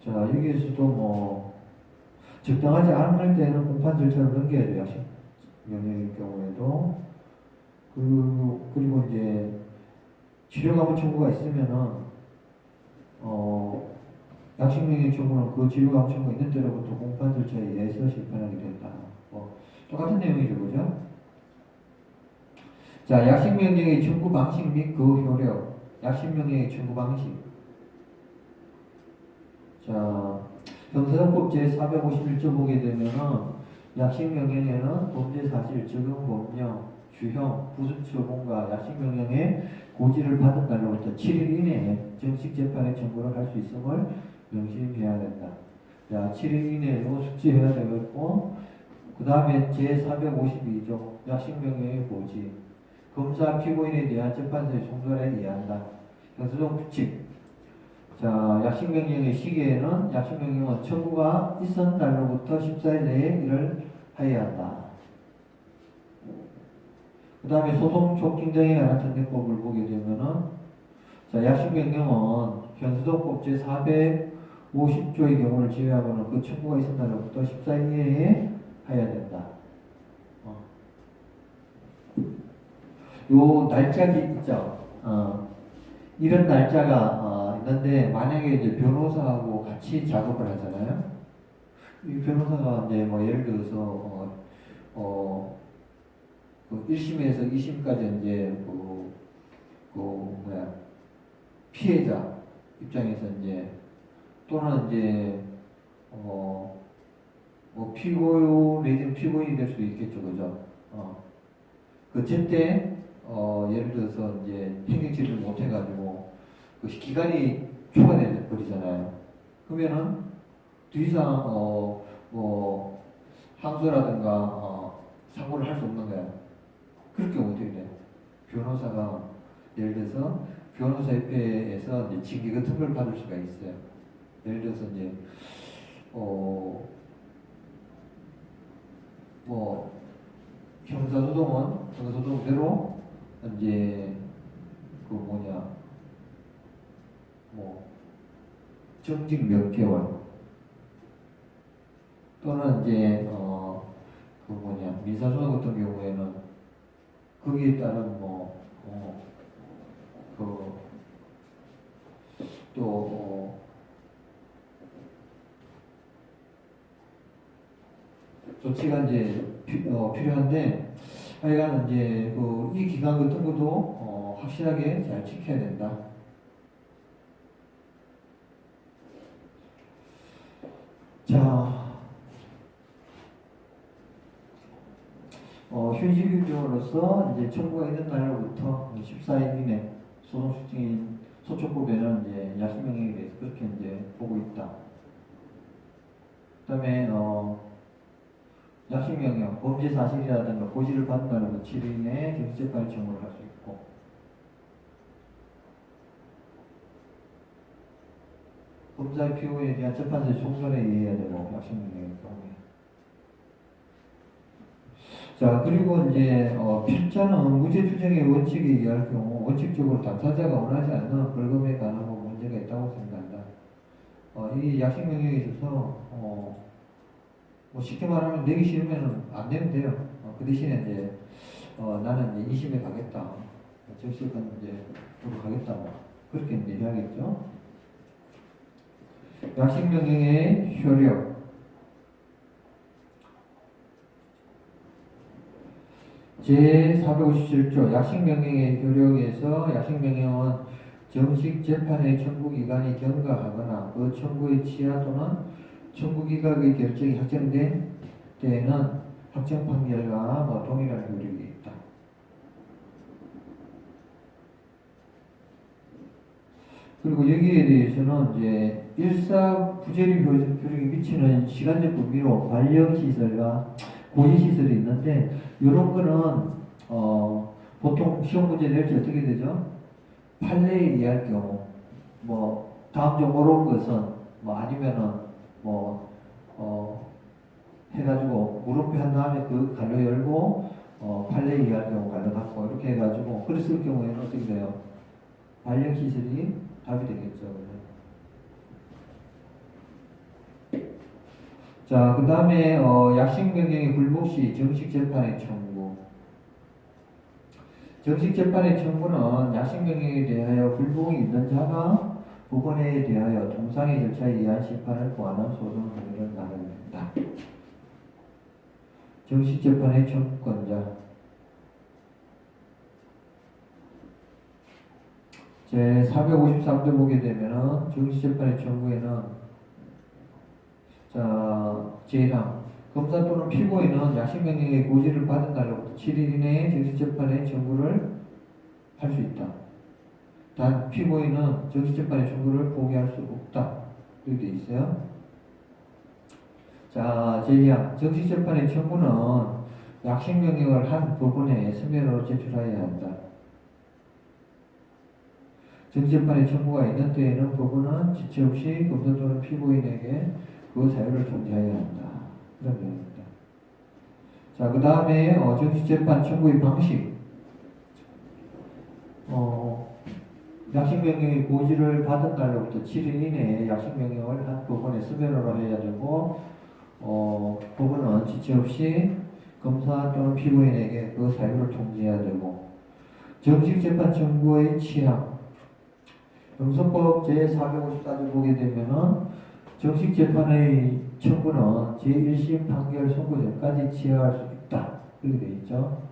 자, 여기에서도 적당하지 않을 때는 공판 절차를 넘겨야 돼요. 약식 명령일 경우에도 그리고 이제 치료 감호 청구가 있으면은 약식명령 청구는 그 치료 감호 청구가 있는 때로부터 공판 절차에 의해서 심판하게 된다. 똑같은 내용이죠, 그죠? 자, 약식명령의 청구 방식 및 그 효력. 약식명령의 청구 방식. 자, 형사소송법 제451조 보게 되면은 약식명령에는 범죄사실, 적용법령, 주형, 부수처분과 약식명령의 고지를 받은 날로부터 7일 이내에 정식 재판의 청구를 할 수 있음을 명심해야 된다. 자, 7일 이내로 숙지해야 되겠고, 그 다음에 제452조 약식명령의 고지. 검사 피고인에 대한 재판소의 송달에 의한다. 형사소송 규칙. 자, 약식명령의 시기에는 약식명령은 청구가 있은 날로부터 14일 내에 일을 하여야 한다. 그 다음에 소송 촉진 등에 관한 전제법을 보게 되면은 자, 약식명령은 현수소법 제450조의 경우를 제외하고는 그 청구가 있은 날로부터 14일 내에 해야 된다. 요 날짜기 있죠. 이런 날짜가 있는데 만약에 이제 변호사하고 같이 작업을 하잖아요. 이 변호사가 이제 예를 들어서 그 1심에서 2심까지 이제 피해자 입장에서 이제 또는 이제 피고 내지는 피고인이 될 수도 있겠죠, 그죠? 제때 예를 들어서 이제 행정처리를 못 해가지고 그 기간이 초과돼 버리잖아요. 그러면은 더 이상 항소라든가 상고를 할 수 없는 거야. 그렇게 어떻게 돼? 변호사가 예를 들어서 변호사협회에서 이제 징계 같은 걸 받을 수가 있어요. 예를 들어서 이제 형사소송은 형사소송대로 이제 정직 몇 개월 또는 이제 민사소송 같은 경우에는 거기에 따른 또 조치가 이제 필요한데, 하여간 이제 이 기간 같은 것도 확실하게 잘 지켜야 된다. 자, 휴지 규정으로서 이제 청구가 있는 날로부터 14일 이내 소송 수증인 소촉법에는 이제 약식명령에 대해서 그렇게 이제 보고 있다. 그다음에 약식명령, 범죄 사실이라든가 고지를 받은 날로부터 7일 이내에 경찰재판에 청구를 할 수 있고, 검사의 피고인에 대한 재판에서 총선에 의해야 되고, 약식명령의 경우에. 자, 그리고 이제 필자는 무죄 추정의 원칙에 의할 경우 원칙적으로 당사자가 원하지 않는 벌금에 관한 문제가 있다고 생각한다. 이 약식명령에 있어서 뭐 쉽게 말하면 내기 싫으면 안 내면 돼요. 그 대신에 이제 나는 이제 2심에 가겠다. 정식은 이제 가겠다. 그렇게 이제 해야겠죠. 약식명령의 효력. 제457조 약식명령의 효력에서 약식명령은 정식 재판의 청구기간이 경과하거나 그 청구의 취하 또는 청구기각의 결정이 확정된 때에는 확정 판결과 동일한 효력이 있다. 그리고 여기에 대해서는 이제 일사부재리 효력이 미치는 시간적 범위로 발령시설과 고지시설이 있는데, 이런 거는 보통 시험 문제 낼 때 어떻게 되죠? 판례에 의할 경우, 뭐 다음 중 옳은 것은 아니면은 해가지고 물음표 한 다음에 그 갈로 열고 판례에 의할 경우 갈로 닫고 이렇게 해가지고 그랬을 경우에는 어떻게 돼요? 발령시설이 답이 되겠죠. 자, 그 다음에 약식명령의 불복 시 정식재판의 청구. 정식재판의 청구는 약식명령에 대하여 불복이 있는 자가 법원에 대하여 통상의 절차에 의한 심판을 구하는 소송 행위를 나타낸다. 정식재판의 청구권자. 제453조 보게 되면은 정식재판의 청구에는 제1항 검사 또는 피고인은 약식명령의 고지를 받은 날로부터 7일 이내에 정식재판의 청구를 할 수 있다. 단 피고인은 정식재판의 청구를 포기할 수 없다. 이렇게 되어 있어요. 자, 제2항 정식재판의 청구는 약식명령을 한 법원에 서면으로 제출하여야 한다. 정식재판의 청구가 있는 때에는 법원은 지체 없이 검사 또는 피고인에게 그 사유를 존재해야 한다. 그런 내용입니다. 자, 그 다음에 정식재판 청구의 방식. 약식명령의 고지를 받은 날로부터 7일 이내에 약식명령을 한 법원에 서면으로 해야 되고, 법원은 지체 없이 검사 또는 피고인에게 그 사유를 통지해야 되고, 정식재판 청구의 취향. 형사법 제454조 보게 되면은 정식재판의 청구는 제1심 판결 선고 전까지 취하할 수 있다. 그렇게 되어 있죠.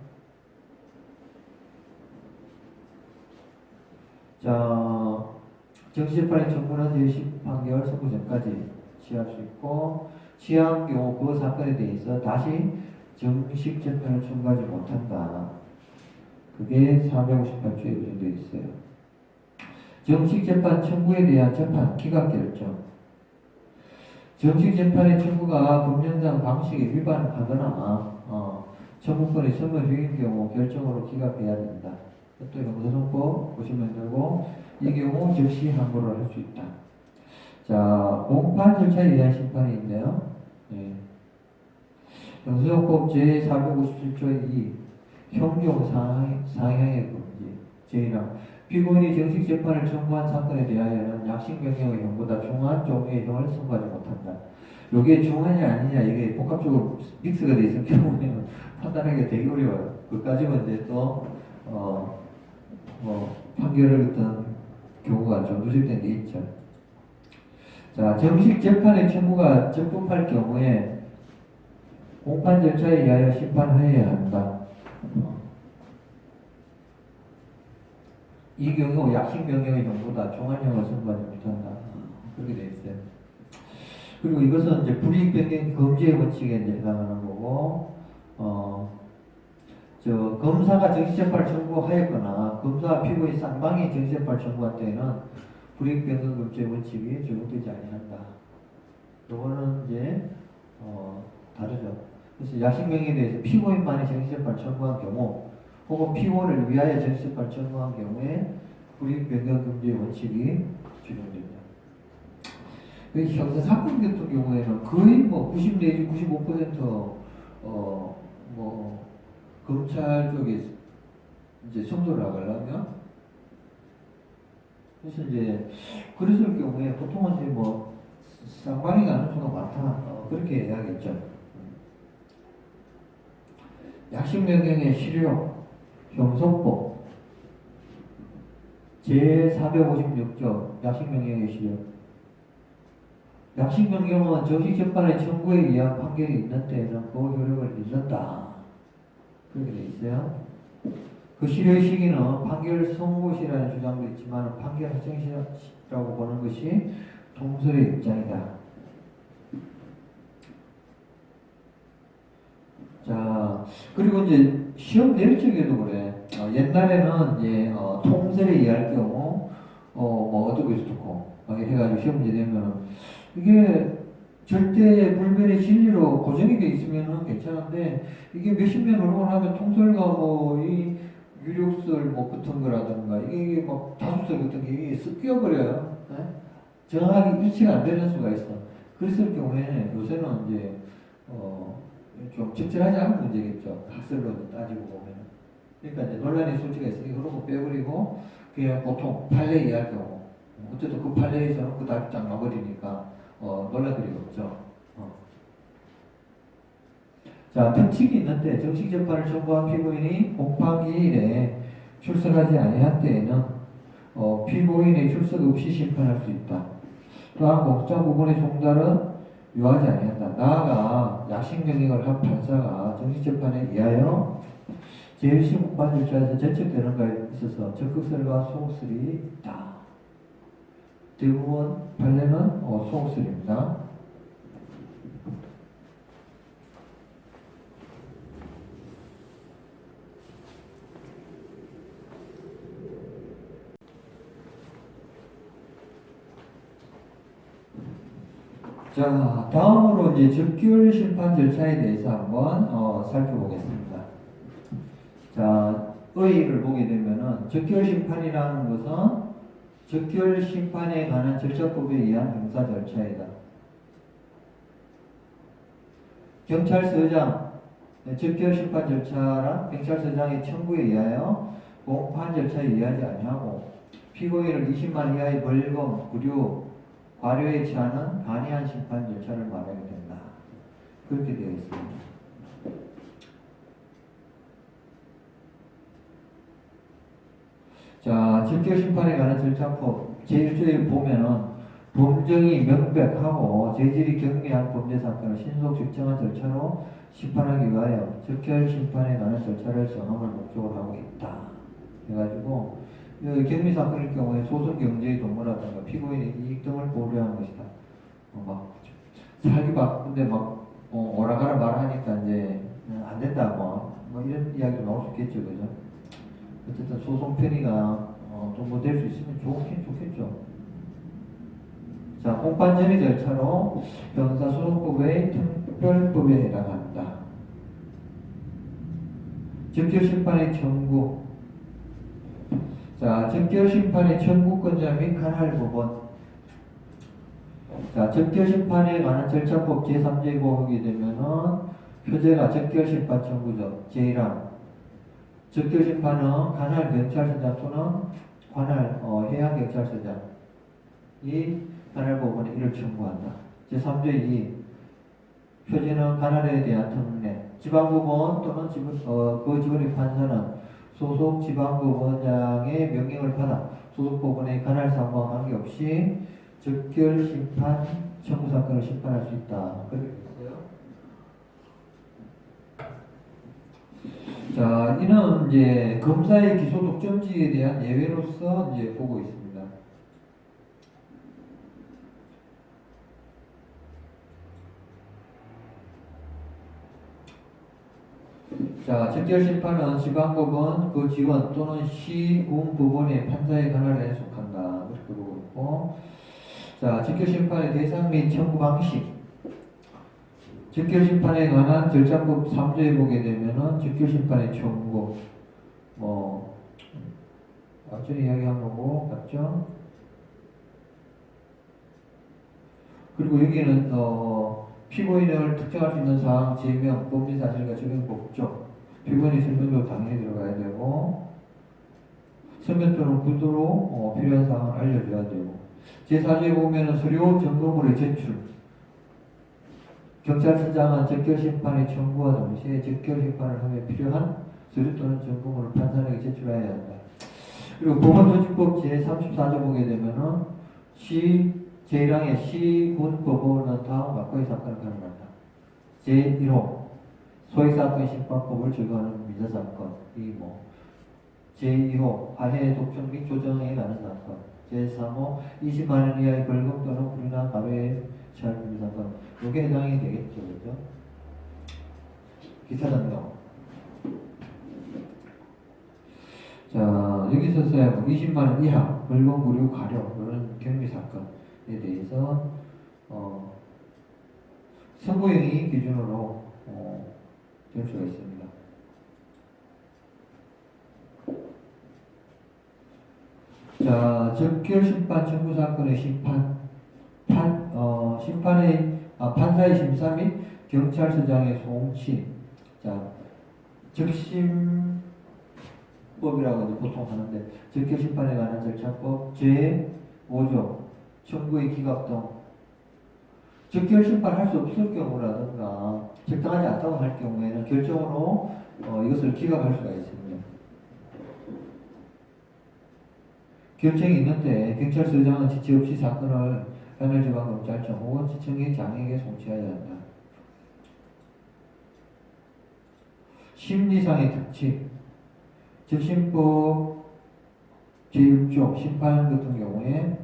자, 정식재판의 청구는 제1심 판결 선고 전까지 취할 수 있고, 취한 경우 그 사건에 대해서 다시 정식재판을 청구하지 못한다. 그게 458조에 규정되어 있어요. 정식재판 청구에 대한 재판 기각 결정. 정식재판의 청구가 법령상 방식에 위반하거나 청구권의 소멸형인 경우 결정으로 기각해야 된다. 또 형사소송법 보시면 되고, 이 경우 즉시 항고를 할 수 있다. 자, 공판 절차에 의한 심판이 있네요. 네. 형사소송법 제457조 2 형용 상향의 금지. 제1항 피고인이 정식재판을 청구한 사건에 대하여는 약식명령의 형보다 중한 종류의 형을 선고하지 못한다. 이게 중한이 아니냐, 이게 복합적으로 믹스가 되어 있을 경우에는 판단하기가 되게 어려워요. 그까지는 이제 또 판결을 어떤 경우가 좀 누적된 게 있죠. 자, 정식 재판의 청구가 적법할 경우에 공판 절차에 의하여 심판하여야 한다. 이 경우 약식 명령의 경우보다 종합형을 선고하지 못한다. 그렇게 되어 있어요. 그리고 이것은 이제 불이익 변경 금지의 원칙에 이제 해당하는 거고, 검사가 정식재판을 청구하였거나 검사와 피고인 쌍방이 정식재판을 청구할 때에는 불이익 변경 금지의 원칙이 적용되지 아니한다. 요거는 이제 다르죠. 그래서 야식명에 대해서 피고인만이 정식재판을 청구한 경우, 혹은 피고를 위하여 정식재판을 청구한 경우에 불이익 변경 금지의 원칙이 적용됩니다. 형사사건 같은 경우에는 거의 뭐 90 내지 95% 검찰 쪽에 이제 청소를 하려면, 그래서 이제 그랬을 경우에 보통은 이제 뭐 쌍방이 가능성가 많다, 그렇게 해야겠죠. 약식명령의 실효, 형소법 제456조 약식명령의 실효. 약식명령은 정식재판의 청구에 의한 판결이 있는 때에는 보호효력을 잃는다. 그렇게 돼 있어요. 그 실효의 시기는 판결 선고시라는 주장도 있지만 판결 확정시라고 보는 것이 통설의 입장이다. 자, 그리고 이제 시험 낼 적에도 그래. 옛날에는 이제 통설에 의할 경우 뭐 어떻게 좋고 해가지고 시험 문제 내면은 이게 절대 불변의 진리로 고정이 돼 있으면은 괜찮은데, 이게 몇십 년 흘러고 나면 통설과 뭐 이 유력설 뭐 같은 거라든가 이게 막 다수설 같은 게 이게 쓱 끼어버려요. 네? 정확하게 일치가 안 되는 수가 있어. 그랬을 경우에는 요새는 이제 좀 적절하지 않은 문제겠죠. 학설로 따지고 보면. 그러니까 이제 논란의 소지가 있으니 그런 거 빼버리고 그냥 보통 판례 이해할 경우, 어쨌든 그 판례에서는 그 답이 딱 나버리니까 논란들이 없죠. 자, 특칙이 있는데 정식 재판을 청구한 피고인이 공판기일에 출석하지 아니한 때에는 피고인의 출석 없이 심판할 수 있다. 또한 목장 부분의 송달은 요하지 아니한다. 나아가 약식명령을 한 판사가 정식 재판에 의하여 제1심 공판 절차에서 제척되는 것에 있어서 적극설과 소극설이 있다. 대부분 판례는 소극설입니다. 자, 다음으로 이제 적결 심판 절차에 대해서 한번 살펴보겠습니다. 자, 의의를 보게 되면은 적결 심판이라는 것은 적결 심판에 관한 절차법에 의한 형사 절차이다. 경찰서장 적결 심판 절차란 경찰서장의 청구에 의하여 공판 절차에 의하지 아니하고 피고인을 20만 이하의 벌금, 구류, 과료에 처하는 간이한 심판 절차를 말하게 된다. 그렇게 되어 있습니다. 자, 적결 심판에 관한 절차법 제1조에 보면은 범정이 명백하고 재질이 경미한 범죄 사건을 신속 적정한 절차로 심판하기 위하여 적결 심판에 관한 절차를 정함을 목적으로 하고 있다. 해가지고 경미 사건일 경우에 소송 경제의 동거라든가 피고인의 이익 등을 고려한 것이다. 막 살기 바쁜데 막 오라가라 말하니까 이제 안 된다고 뭐 이런 이야기도 나올 수 있겠죠, 그죠? 어쨌든 소송 편의가 동거될 수 있으면 좋긴 좋겠죠. 자, 공판 전의 절차로 형사소송법의 특별법에 해당한다. 적결 심판의 청구. 자, 적결 심판의 청구권자 및 관할 부분. 자, 적결 심판에 관한 절차법 제3조에 보게 되면은 표제가 적결 심판 청구죠. 제1항. 적결 심판은 관할 경찰서장 또는 관할 해양 경찰서장이 관할 부분에 이를 청구한다. 제3조 2. 표제는 관할에 대한 특례. 지방법원 또는 그 지원의 판사는 소속 지방법원장의 명령을 받아 소속 법원의 관할 사무와 관계없이 적결 심판 청구 사건을 심판할 수 있다. 그렇게 됐어요. 자, 이는 이제 검사의 기소 독점지에 대한 예외로서 이제 보고 있습니다. 자, 적결심판은 지방법원, 그 지원 또는 시군법원의 판사의 관할에 속한다. 그렇게 보고 있고, 자, 적결심판의 대상 및 청구 방식. 적결심판에 관한 절차법 3조에 보게 되면은 적결심판의 청구, 앞전에 이야기한 거고, 맞죠? 그리고 여기는, 피고인을 특정할 수 있는 사항, 제명, 법리 사실과 적용 목적, 피고인의 설명도 당연히 들어가야 되고, 서면 또는 구두로 필요한 사항을 알려줘야 되고, 제4조에 보면은 서류 점검물의 제출, 경찰서장은 적결심판의 청구와 동시에 적결심판을 하며 필요한 서류 또는 점검물을 판사에게 제출해야 한다. 그리고 보건조직법 제34조 보게 되면은 제1항의 시군법원은 다음 각각의 사건을 가능한다. 제1호 소액사건 심판법을 적용하는 민사사건, 제2호 화해 독점 및 조정에 관한 사건, 제3호 20만 원 이하의 벌금 또는 불이나 가로에 처한 민사사건, 이게 해당이 되겠죠, 그죠? 기타 등록. 자, 여기서 20만 원 이하 벌금 무료 가료 이런 경비 사건에 대해서 선고형이 기준으로 될 수가 있습니다. 자, 적결심판 청구 사건의 판사의 심사 및 경찰서장의 송치. 자, 적심법이라고 보통 하는데, 적결심판에 관한 절차법 제5조 청구의 기각 등 적결심판 할 수 없을 경우라든가 적당하지 않다고 할 경우에는 결정으로 이것을 기각할 수가 있습니다. 결정이 있는데 경찰서장은 지체 없이 사건을 관할지방검찰청 혹은 지청의 장에게 송치해야 한다. 심리상의 특칙. 적심법 제6조 심판 같은 경우에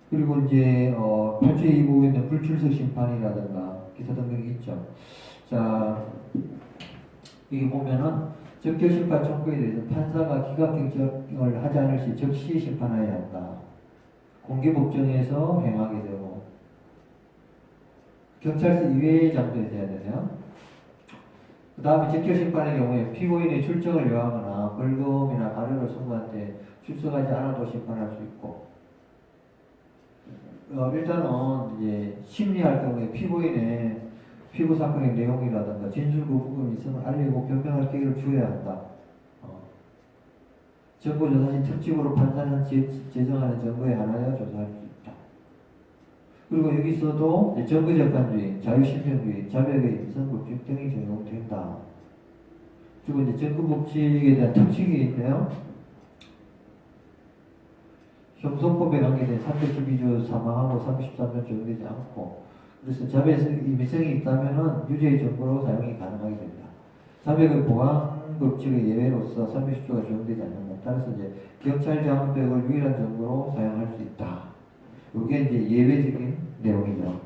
그리고 이제 8조에 보고 있는 불출석 심판이라든가 기타 등등이 있죠. 자, 여기 보면은 적결심판 청구에 대해서 판사가 기각경청을 하지 않을 시 즉시 심판해야 한다. 공개법정에서 행하게 되고 경찰서 이외의 장소에서 해야 되네요. 그 다음에 적결심판의 경우에 피고인의 출정을 요하거나 벌금이나 가료를 선고할 때 출석하지 않아도 심판할 수 있고, 일단은 이제 심리할 경우에 피고인의 피고 사건의 내용이라든가 진술 거부감이 있으면 알리고 변명할 기회를 주어야 한다. 정보조사실 특집으로 판사는 제정하는 정보에 한하여 조사할 수 있다. 그리고 여기서도 정거접근주의, 자유신변주의, 자백의 임선법칙 등이 적용된다. 그리고 이제 정거법칙에 대한 특징이 있네요. 형소법에 관계된 312조 사망하고 33조 적용되지 않고, 그래서 자백의 미성이 있다면은 유죄의 정보로 사용이 가능하게 된다. 자백의 보안 법칙의 예외로서 30조가 적용되지 않는다. 따라서 이제 경찰장백을 유일한 정보로 사용할 수 있다. 이게 이제 예외적인 내용이죠.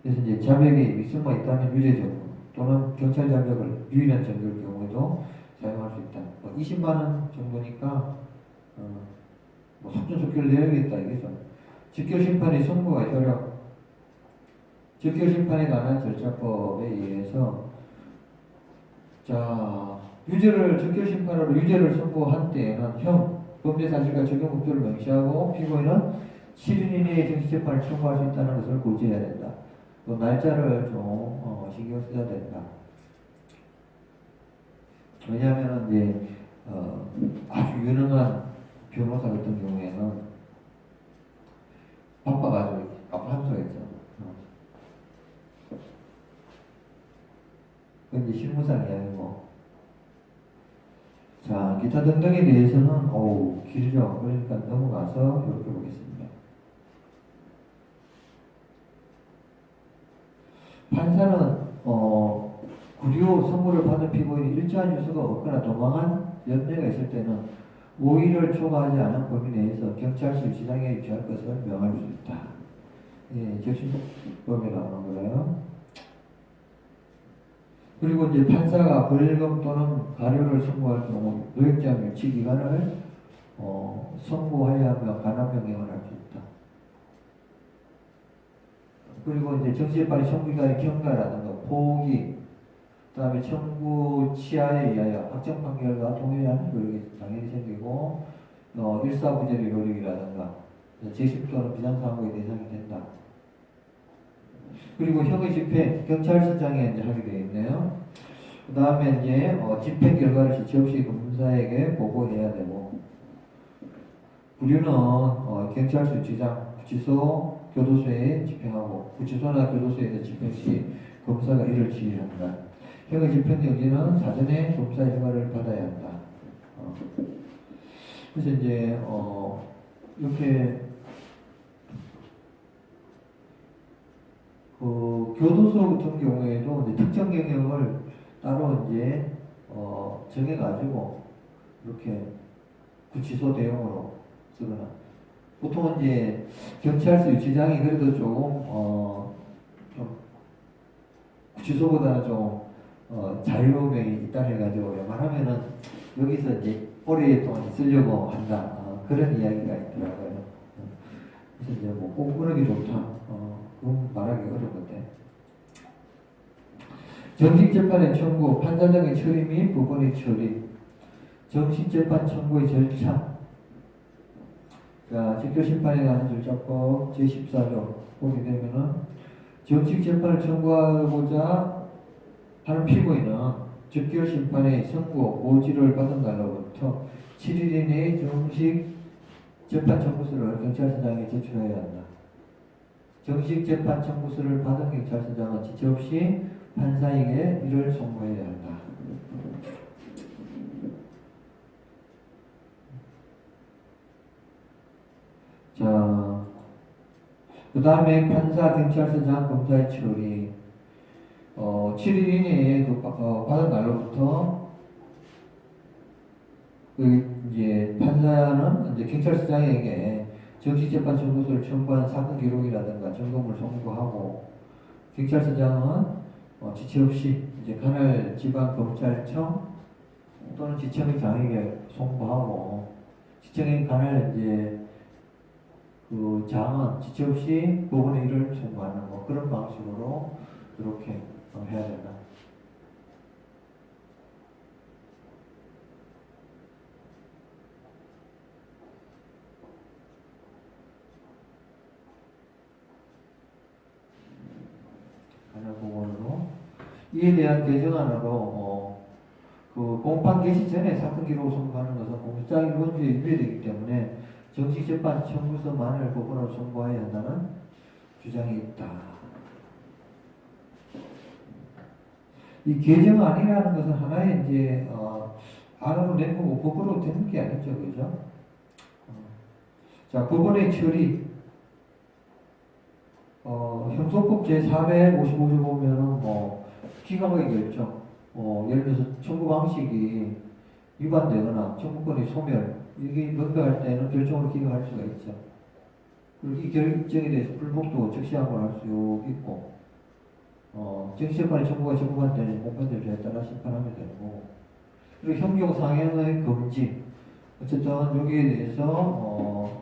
그래서 이제 자백의 미성만 있다면 유죄 정보 또는 경찰 자백을 유일한 정보일 경우에도 사용할 수 있다. 20만 원 정도니까 속전속결을 내야겠다 이거죠. 적결심판의 선고가 효력. 적결심판에 관한 절차법에 의해서 자, 적결심판으로 유죄를 선고한 때에는 범죄 사실과 적용 목적을 명시하고 피고인은 7일 이내에 정식재판을 청구할 수 있다는 것을 고지해야 된다. 또 날짜를 좀 신경 써야 된다. 왜냐하면 이제 아주 유능한 변호사 같은 경우에는 바빠가지고 아빠 함수가 있죠. 직무상 이야기고. 자, 기타 등등에 대해서는 길죠. 그러니까 넘어가서 이렇게 보겠습니다. 판사는 구류 선고를 받은 피고인이 일정한 유서가 없거나 도망한 연례가 있을 때는 5일을 초과하지 않은 범위 내에서 경찰서 유치장에 입주할 것을 명할 수 있다. 예, 적신법에 나오는 거예요. 그리고 이제 판사가 벌금 또는 가료를 선고할 경우 노역장 유치 기간을 선고해야 하며 간접 명령을 할 수 있다. 그리고 이제 정치재판의 청구기간의 경과라든가 포기, 그 다음에 청구 치하에 의하여 확정 판결과 동일한 효력이 당연히 생기고 일사부재의 효력이라든가 재심 또는 비상사고의 대상이 된다. 그리고 형의 집행 경찰서장에 이제 하게 되어 있네요. 그 다음에 이제 집행 결과를 지체 없이 검사에게 보고해야 되고, 구류는 경찰서 유치장, 구치소, 교도소에 집행하고 구치소나 교도소에서 집행 시 검사가 이를 지휘한다. 형의 집행 정지는 사전에 검사의 허가를 받아야 한다. 그래서 이제 이렇게 교도소 같은 경우에도 이제 특정 경영을 따로 이제 정해가지고 이렇게 구치소 대용으로 쓰거나, 보통은 이제 경찰서 유치장이 그래도 조금 좀 구치소보다는 좀 자유명이 있다 해가지고 웬만하면은 여기서 이제 오랫동안 있으려고 한다, 그런 이야기가 있더라고요. 그래서 이제 뭐 꼭 그러기 좋다, 그건 말하기 어려운데. 정식재판의 청구, 판사장의 처리 및 법원의 처리, 정식재판 청구의 절차. 자, 직결심판에 관한 절차법 제14조 보게 되면은, 정식재판을 청구하고자 하는 피고인은 직결심판의 선고, 고지를 받은 날로부터 7일 이내에 정식 재판 청구서를 경찰서장에 제출해야 한다. 정식 재판 청구서를 받은 경찰서장은 지체 없이 판사에게 이를 송부해야 한다. 자, 그 다음에 판사, 경찰서장, 검사의 처리. 7일 이내에 받은 날로부터 이제 판사는 이제 경찰서장에게 정식재판 청구서를 첨부한 사건 기록이라든가 점검을 송부하고, 경찰서장은 지체 없이 이제 관할 지방검찰청 또는 지청의 장에게 송부하고, 지청의 관할 이제 그 장은 지체 없이 법원에 이를 송부하는 그런 방식으로 이렇게 해야 된다. 부분으로 이에 대한 개정안으로 그 공판 개시 전에 사건 기록을 송부하는 것은 공소장의 원주에 위배되기 때문에 정식재판 청구서만을 법원으로 송부해야 한다는 주장이 있다. 이 개정안이라는 것은 하나의 이제 안으로 낸 거고 법으로 되는 게 아니죠, 그죠? 자, 법원의 처리. 형소법 제455조 보면은 기각의 결정, 예를 들어서 청구 방식이 위반되거나 청구권의 소멸, 이게 뭔가할 때는 결정으로 기각할 수가 있죠. 그리고 이 결정에 대해서 불복도 즉시항고를 할 수 있고, 정치재판의 청구가 청구한 때는 공판대로에 따라 심판하면 되고, 그리고 형용 상행의 금지. 어쨌든 여기에 대해서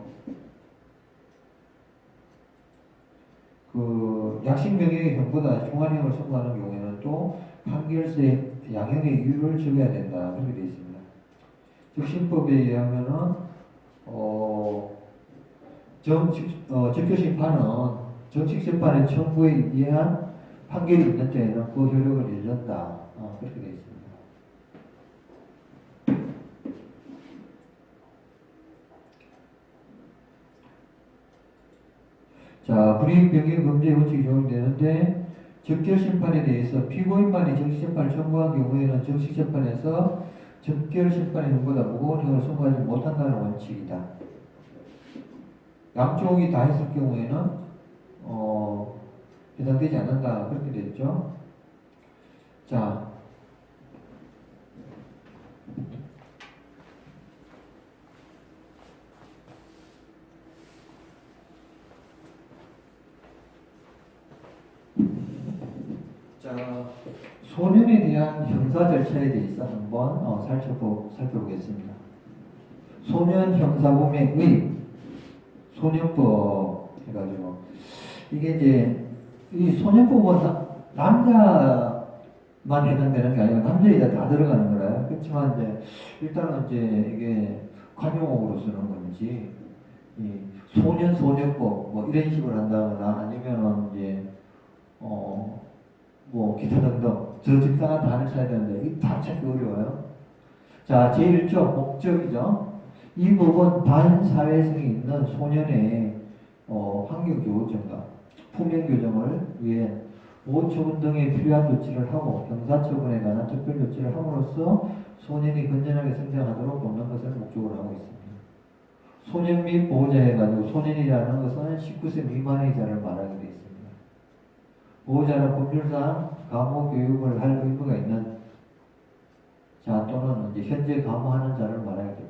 그 약식 명령의 형보다 중한형을 선고하는 경우에는 또 판결서에 양형의 이유를 적어야 된다, 그렇게 되어 있습니다. 적신법에 의하면은 적교심판은 정식재판의 청구에 의한 판결이 있는 때에는 그 효력을 잃는다, 그렇게 되어 있습니다. 자, 불이익 변경 금지의 원칙이 적용되는데 적결심판에 대해서 피고인만이 정식재판을 청구한 경우에는 정식재판에서 적결심판의 형보다 무거운 형을 선고하지 못한다는 원칙이다. 양쪽이 다 했을 경우에는 해당되지 않는다. 그렇게 됐죠. 자, 소년에 대한 형사 절차에 대해서 한번 살펴보겠습니다. 소년 형사범행의 소년법 해가지고 이게 이제 이 소년법은 남자만 해당되는 게 아니라 남자 여자 다 들어가는 거라요. 그렇지만 이제 일단은 이제 이게 관용어로 쓰는 건지 이 소년법 뭐 이런 식으로 한다거나 아니면은 이제 뭐 기타 등등 저 적당한 단어를 찾아야 되는데 이게 다 찾기 어려워요. 자, 제1조 목적이죠. 이 법은 반사회성이 있는 소년의 환경교육증과 품행교정을 위해 보호처분 등에 필요한 조치를 하고 형사처분에 관한 특별조치를 함으로써 소년이 건전하게 성장하도록 돕는 것을 목적으로 하고 있습니다. 소년 및 보호자 해가지고 소년이라는 것은 19세 미만의 자를 말하게 되어 있습니다. 보호자는 법률상 감호 교육을 할 의무가 있는 자 또는 이제 현재 감호하는 자를 말하게 됩니다.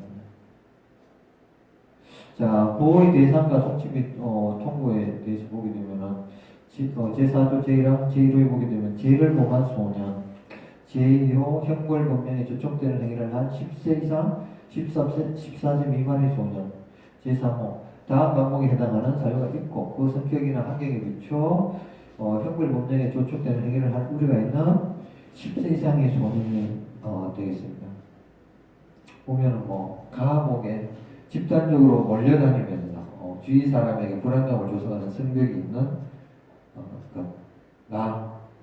자, 보호의 대상과 송치 및 통보에 대해서 보게 되면은 제4조 제1항 제1호에 보게 되면 죄를 범한 소년, 제2호 형벌법령에 저촉되는 행위를 한 10세 이상 14세 미만의 소년, 제3호 다음 항목에 해당하는 사유가 있고 그 성격이나 환경에 비춰 형벌법령에 저촉되는 행위를 할 우려가 있는 10세 이상의 소년이 되겠습니다. 보면은 뭐 감옥에 집단적으로 몰려다니면서 주위 사람에게 불안감을 조성하는 성벽이 있는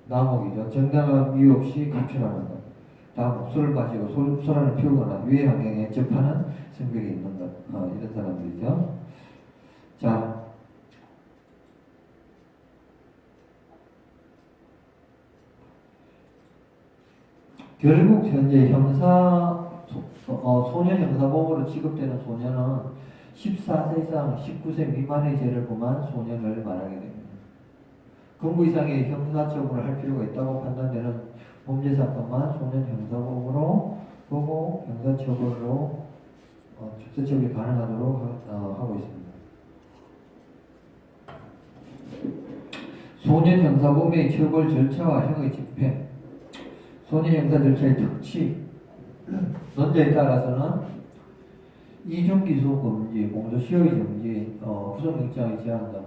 나목이죠. 정당한 이유 없이 가출하는 것. 다음 술을 마시고 소란을 피우거나 유해 환경에 접하는 성벽이 있는 것. 이런 사람들이죠. 자, 결국 현재 소년 형사범으로 취급되는 소년은 14세 이상 19세 미만의 죄를 범한 소년을 말하게 됩니다. 금고 이상의 형사처분을 할 필요가 있다고 판단되는 범죄 사건만 소년 형사범으로 보고 형사처벌로 적재처벌이 가능하도록 하고 있습니다. 소년 형사범의 처벌 절차와 형의 집행, 소년 형사 절차의 특치, 논제에 따라서는 이중기소 금지, 공소시효의 정지, 구속영장의 제한 등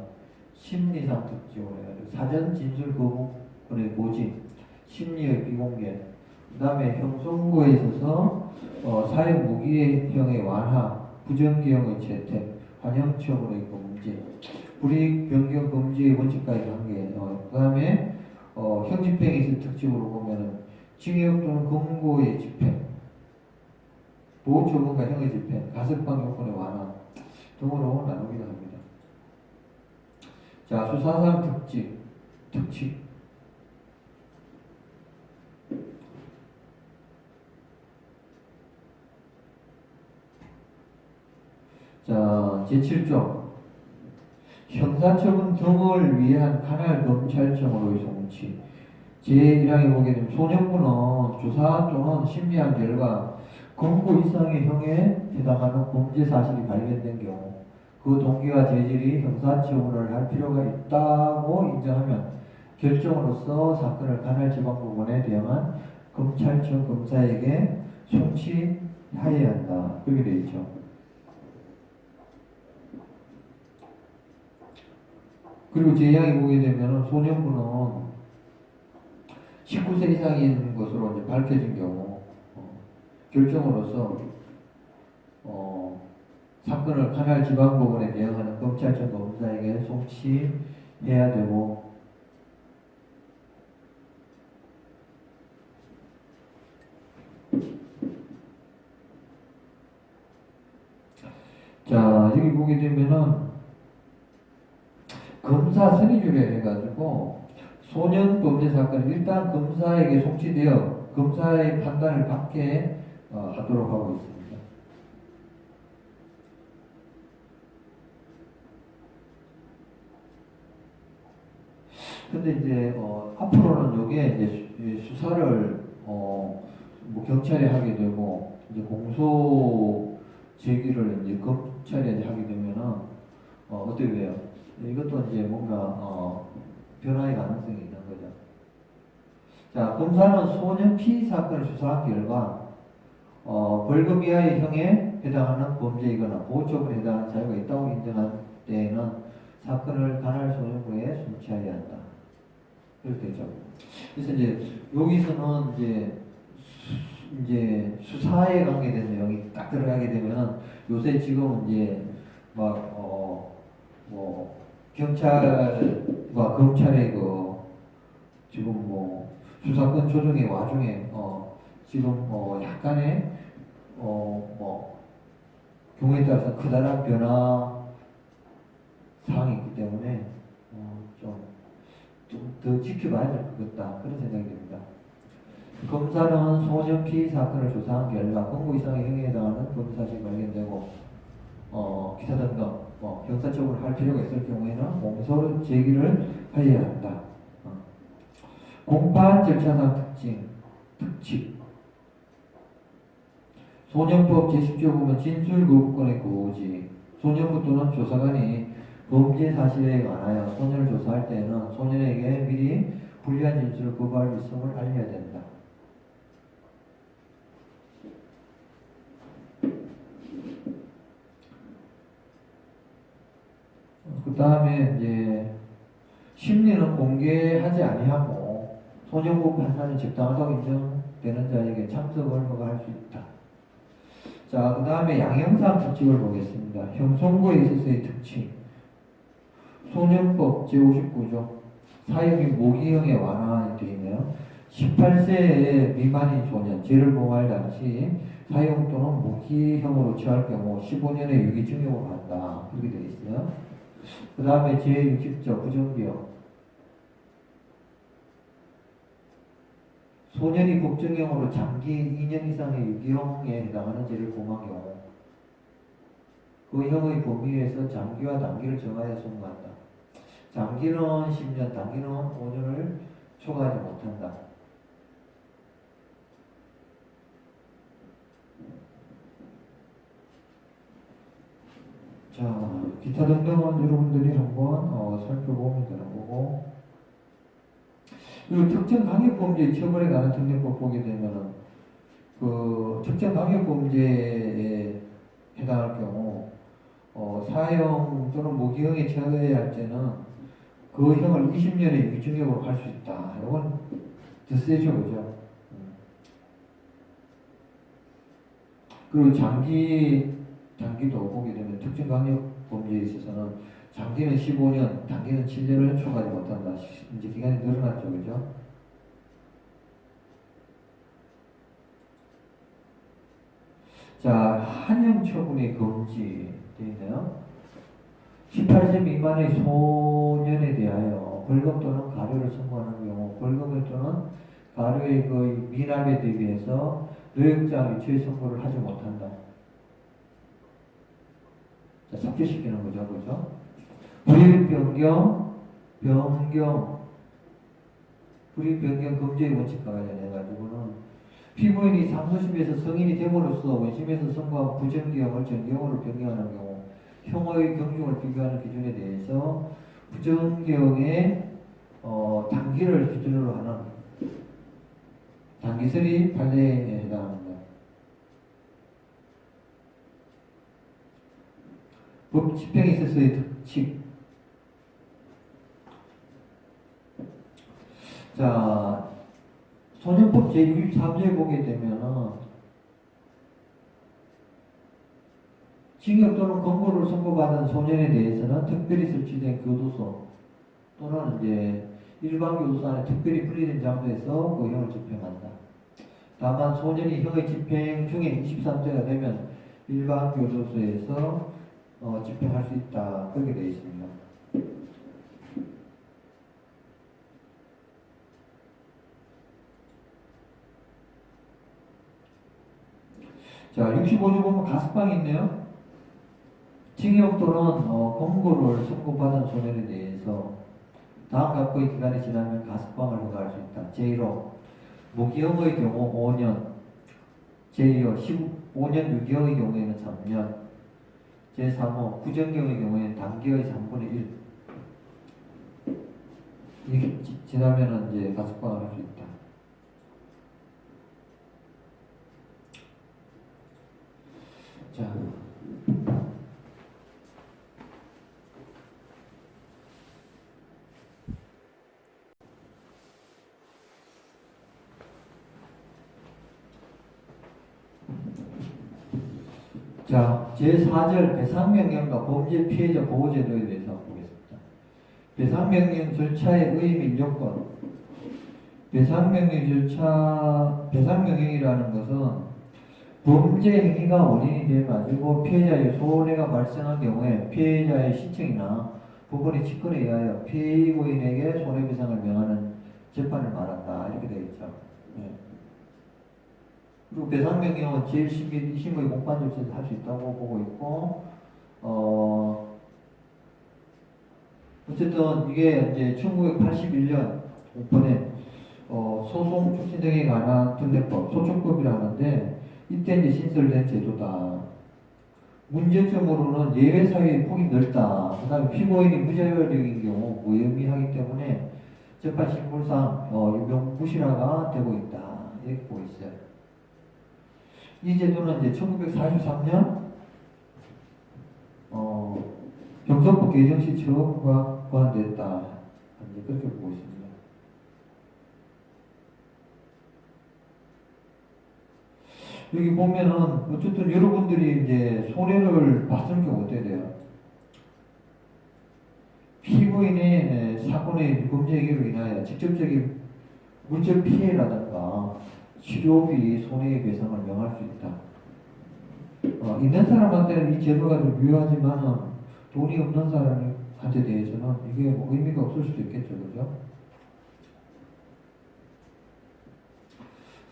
심리상 특징으로 해가지고 사전 진술 거부권의 고지, 심리의 비공개, 그 다음에 형선고에 있어서 사형 무기형의 완화, 부정기형의 채택, 환형처분의 금지, 불이익 변경 금지의 원칙과의 관계, 그 다음에 형집행에 있을 특징으로 보면은 징역 또는 금고의 집행, 보호처분과 형의 집행, 가석방 요건의 완화 등으로 나누기도 합니다. 자, 수사상 특칙. 자, 제7조 형사처분 등을 위한 관할 검찰청으로의 송치. 제1항에 보게 되면 소년부는 조사 또는 심리한 결과 검거 이상의 형에 해당하는 범죄 사실이 발견된 경우 그 동기와 재질이 형사처분을 할 필요가 있다고 인정하면 결정으로서 사건을 관할 지방법원에 대항한 검찰청 검사에게 송치하여야 한다. 그렇게 되어 있죠. 그리고 제2항에 보게 되면 소년부는 19세 이상인 것으로 이제 밝혀진 경우 결정으로서 사건을 관할 지방법원에 대항하는 검찰청 검사에게 송치해야 되고 자 여기 보게 되면은 검사 선의조례 해가지고 소년 범죄 사건은 일단 검사에게 송치되어 검사의 판단을 받게 하도록 하고 있습니다. 근데 이제 앞으로는 이게 이제 수사를 뭐 경찰이 하게 되고 이제 공소 제기를 이제 검찰이 하게 되면은 어떻게 돼요? 이것도 이제 뭔가 변화의 가능성이 있는 거죠. 자, 검사는 소년 피의 사건을 수사한 결과 벌금 이하의 형에 해당하는 범죄이거나 보호처분에 해당하는 사유가 있다고 인정한 때에는 사건을 관할 소년부에 송치하여야 한다. 그렇게 되죠. 그래서 이제 여기서는 이제 수사에 관계된 내용이 딱 들어가게 되면 요새 지금 이제 막 뭐 경찰과 검찰의 그 지금 뭐 수사권 조정의 와중에 지금 약간의 뭐 경우에 따라서 크다란 변화 사항이 있기 때문에 좀 더 지켜봐야 될 것 같다 그런 생각이 듭니다. 검사는 소년 피의 사건을 조사한 결과 권고 이상의 형에 해당하는 범죄사실이 발견되고 기타 등등 형사처분을 할 필요가 있을 경우에는 공소 제기를 하여야 한다. 공판 절차상 특칙 소년법 제10조 보면 진술 거부권의 고지 소년부 또는 조사관이 범죄 사실에 관하여 소년을 조사할 때에는 소년에게 미리 불리한 진술을 거부할 위성을 알려야 된다. 그 다음에 이제 심리는 공개하지 아니하고 소년부 판단이 적당하다고 인정되는 자에게 참석을 허가할 수 있다. 자, 그 다음에 양형상 특칙을 보겠습니다. 형송부에 있어서의 특칙. 소년법 제59조 사형이 모기형에 완화가 되어 있네요. 18세 미만인 소년 죄를 범할 당시 사형 또는 무기형으로 처할 경우 15년의 유기징역으로 한다. 그렇게 되어 있어요. 그 다음에 제60조 부정기형 소년이 법정형으로 장기 2년 이상의 유기형에 해당하는 죄를 범한 경우 그 형의 범위에서 장기와 단기를 정하여 선고한다. 장기는 10년, 단기는 5년을 초과하지 못한다. 자, 기타 등등은 여러분들이 한번 살펴보면 되는 거고 그리고 특정 강력범죄 처벌에 관한 특례법 보게 되면은 그 특정 강력범죄에 해당할 경우 사형 또는 무기형에 처해야 할 때는 그 형을 20년의 유기징역으로 할 수 있다. 이건 더 세죠, 그죠? 그리고 장기도 보게 되면 특정 강력 범죄에 있어서는 장기는 15년, 단기는 7년을 초과하지 못한다. 이제 기간이 늘어났죠, 그죠? 자, 한형 처분의 금지 되어 있네요. 18세 미만의 소년에 대하여 벌금 또는 가료를 선고하는 경우 벌금 또는 가료의 그 미납에 대비해서 노역장 유치의 선고를 하지 못한다. 자, 삭제시키는 거죠, 그죠? 불이익 변경 금지의 원칙과 관련해가지고는 피고인이 상소심에서 성인이 됨으로써 원심에서 선고한 부정기형을 정기형으로 변경하는 경우 형의 경중을 비교하는 기준에 대해서 부정기형의 단기를 기준으로 하는 단기설이 판례에 해당합니다. 법 집행에 있어서의 특칙. 자, 소년법 제63조에 보게 되면은 징역 또는 검거를 선고받은 소년에 대해서는 특별히 설치된 교도소 또는 이제 일반 교도소 안에 특별히 분리된 장소에서 그 형을 집행한다. 다만 소년이 형의 집행 중에 23세가 되면 일반 교도소에서 집행할 수 있다. 그렇게 되어 있습니다. 자, 65조 보면 가석방이 있네요. 징역 또는 검거를 선고받은 소년에 대해서 다음 각부의 기간이 지나면 가석방을 허가할 수 있다. 제1호 무기형의 경우 5년, 제2호 15년 유기형의 경우에는 3년, 제3호 구정경의 경우에는 단기의 3분의 1. 이게 지나면은 이제 가석방을 할 수 있다. 자. 자, 제4절 배상명령과 범죄 피해자 보호제도에 대해서 보겠습니다. 배상명령 절차의 의미 요건. 배상명령이라는 것은 범죄 행위가 원인이 돼가지고 피해자의 손해가 발생한 경우에 피해자의 신청이나 법원의 직권에 의하여 피고인에게 손해배상을 명하는 재판을 말한다. 이렇게 되어 있죠. 네. 그리고 배상명령은 제1심의 공판 절차에서 할 수 있다고 보고 있고, 어쨌든 이게 이제 1981년 공판에 소송 촉진 등에 관한 특례법, 소촉법이라 하는데, 이때 이제 신설된 제도다. 문제점으로는 예외 사유의 폭이 넓다. 그 다음에 피고인이 무자율적인 경우 무혐의하기 때문에 재판 신분상 유명무실화가 되고 있다. 이렇게 보고 있어요. 이 제도는 이제 1943년 경선법 개정 시 처음 고안됐다. 이제 그렇게 보고 있습니다. 여기 보면은 어쨌든 여러분들이 이제 손해를 봤을 경우 어떻게 돼요? 피고인의 사건의 범죄 행위로 인하여 직접적인 물질 피해라든가 치료비 손해의 배상을 명할 수 있다. 있는 사람한테는 이 제도가 좀 유효하지만 돈이 없는 사람한테 대해서는 이게 뭐 의미가 없을 수도 있겠죠, 그죠?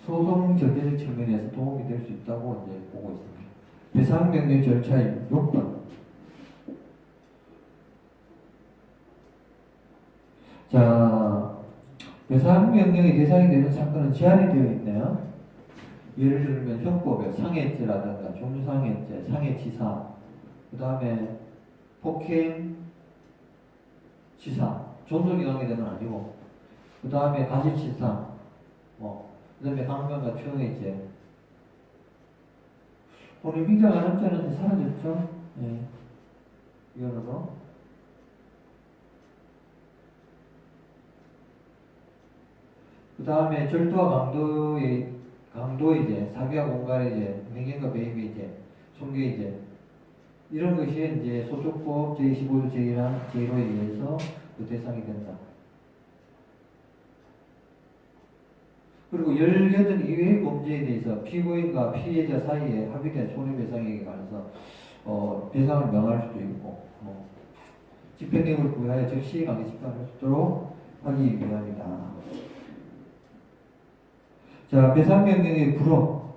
소송 절대적 측면에서 도움이 될 수 있다고 이제 보고 있습니다. 배상명령 절차의 요건. 자, 배상명령의 대상이 되는 사건은 제한이 되어 있네요. 예를 들면 형법에 상해죄라든가 종상해죄, 상해치사, 그 다음에 폭행, 치사, 존속이강에 되는 아니고, 그 다음에 가실치사, 그 다음에 강간과 추행해죄. 오늘 휘장한업자는 사라졌죠? 예. 위원으로. 그 다음에 절도와 강도의 죄, 사기와 공갈의 죄, 횡행과 배임의 죄, 손괴의 죄. 이런 것이 이제 소촉법 제25조 제1호에 의해서 그 대상이 된다. 그리고 18 이외의 범죄에 대해서 피고인과 피해자 사이에 합의된 손해배상에 관해서 배상을 명할 수도 있고, 집행력을 부여하여 즉시 강제 집행할 수 있도록 하기 위함이다. 자, 배상명령의 불허.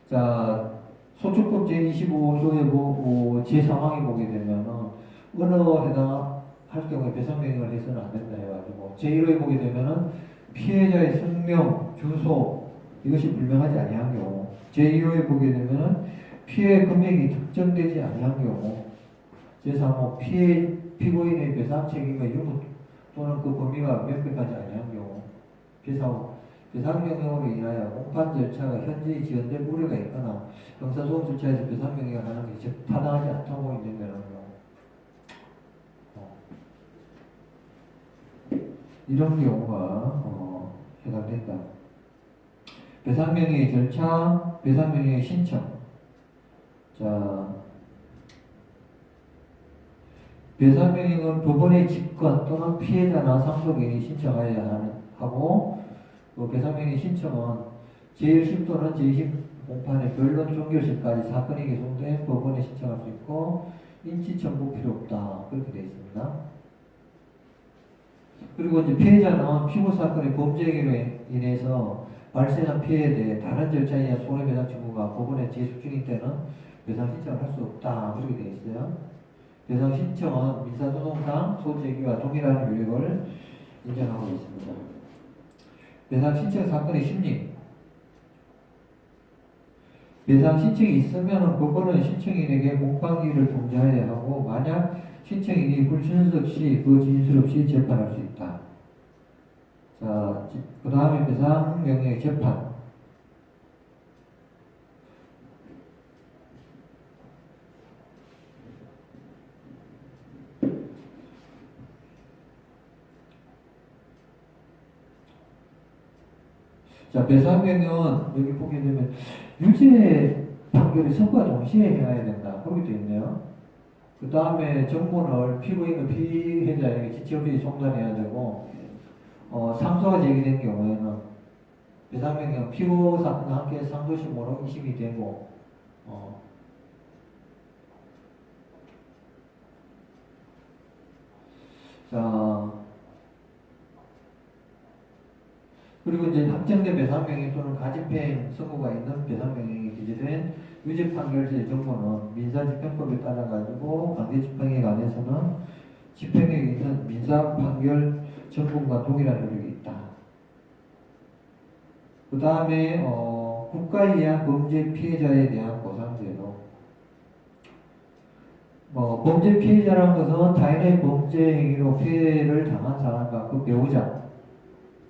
자, 소촉법 제25조의 제 상황에 보게 되면은 언어에 해당할 경우에 배상명령을 해서는 안 된다 해가지고 제1호에 보게 되면은 피해자의 성명, 주소 이것이 불명하지 아니한 경우, 제2호에 보게 되면은 피해 금액이 특정되지 아니한 경우, 제3호 피고인의 배상 책임의 유무 또는 그 범위가 명백하지 아니한 경우, 제4호 배상명령으로 인하여 공판 절차가 현저히 지연될 우려가 있거나 형사소송 절차에서 배상명령을 하는 것이 타당하지 않다고 인정되는 경우, 이런 경우가 해당된다. 배상명령의 절차, 배상명령의 신청. 자, 배상명령은 법원의 직권 또는 피해자나 상속인이 신청하여야 하고, 그 배상명령 신청은 제1심 또는 제2심 공판의 변론 종결시까지 사건이 개송된 법원에 신청할 수 있고, 인치 첨부 필요 없다. 그렇게 되어 있습니다. 그리고 이제 피해자는 피고 사건의 범죄 행위로 인해서 발생한 피해에 대해 다른 절차에 의한 손해배상 청구가 법원에 제소 중인 때는 배상 신청을 할 수 없다. 그렇게 되어 있어요. 배상 신청은 민사소송상 소제기와 동일한 효력을 인정하고 있습니다. 배상 신청 사건의 심리. 배상 신청이 있으면 법원은 신청인에게 공방기를 통지해야 하고 만약 신청인이 불준석 시 그 진술 없이 재판할 수 있다. 자, 그 다음에 배상 명령의 재판. 자, 배상 명령은 여기 보게 되면 유죄 판결이 선고와 동시에 행해야 된다. 그렇게 되어 있네요. 그 다음에 정보를 피고인과 피해자에게 지체 없이 송달해야 되고, 상소가 제기된 경우에는 배상명령 피고 사건과 함께 상소심으로 이심이 되고, 자, 그리고 이제 확정된 배상명령 또는 가집행 선고가 있는 배상명령이 기재된 유죄 판결서의 정보는 민사집행법에 따라 가지고 강제집행에 관해서는 집행력이 있는 민사판결 정보과 동일한 효력이 있다. 그 다음에 국가에 의한 범죄 피해자에 대한 보상제도. 범죄 피해자라는 것은 타인의 범죄 행위로 피해를 당한 사람과 그 배우자,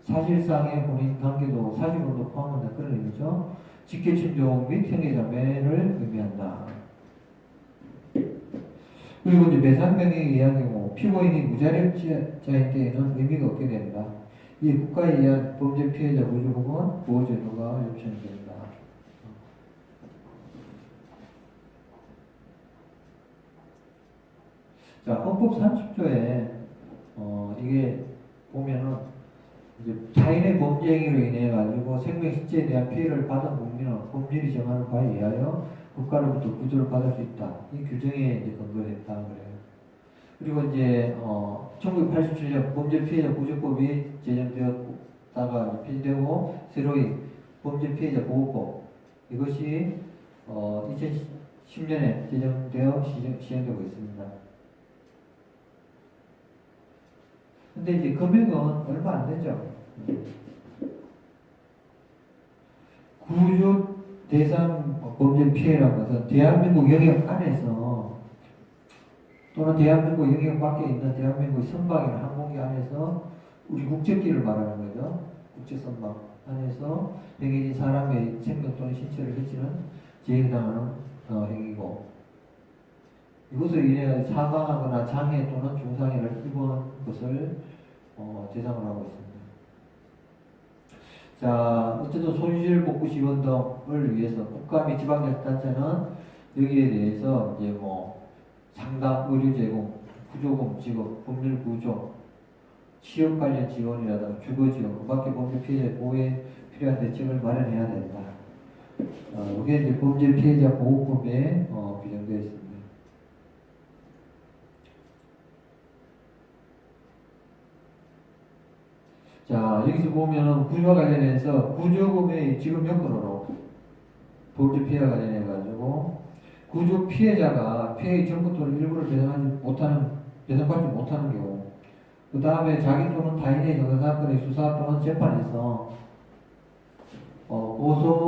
사실상의 혼인 관계도 사실로도 포함한다. 그런 의미죠. 직계친족 및 형제자매를 의미한다. 그리고 이제 배상명령에 의한 경우 피고인이 무자력자인 때에는 의미가 없게 된다. 이 국가에 의한 범죄 피해자 구조 혹은 보호제도가 요청이 된다. 자, 헌법 30조에 이게 보면은 이제 타인의 범죄 행위로 인해 가지고 생명 신체에 대한 피해를 받은 국민은 법률이 정하는 바에 의하여 국가로부터 구조를 받을 수 있다. 이 규정에 이제 근거를 했다 그래요. 그리고 이제 1987년 범죄 피해자 구조법이 제정되었다가 폐지되고 새로이 범죄 피해자 보호법 이것이 2010년에 제정되어 시행되고 있습니다. 근데 이제 금액은 얼마 안 되죠. 구조 대상 범죄 피해라는 것은 대한민국 영역 안에서 또는 대한민국 영역 밖에 있는 대한민국 선박이나 항공기 안에서 우리 국적기를 말하는 거죠. 국제선박 안에서 행해진 사람의 생명 또는 신체를 해치는 재해당하는 행위고 이것을 인해 사망하거나 장애 또는 중상해를 입은 것을 대상으로 하고 있습니다. 자, 어쨌든 손실 복구 지원 등을 위해서 국가 및 지방자치단체는 여기에 대해서 이제 상담, 의료 제공, 구조금 지급, 법률 구조, 취업 관련 지원이라든가 주거 지원, 그 밖에 범죄 피해자 보호에 필요한 대책을 마련해야 된다. 이게 이제 범죄 피해자 보호법에 규정되어 있습니다. 자, 여기서 보면은 구조와 관련해서 구조금의 지급 여건으로 범죄 피해와 관련해 가지고 구조 피해자가 피해의 전부 또는 일부를 배상받지 못하는 경우, 그 다음에 자기 또는 타인의 형사사건의 수사 또는 재판에서 고소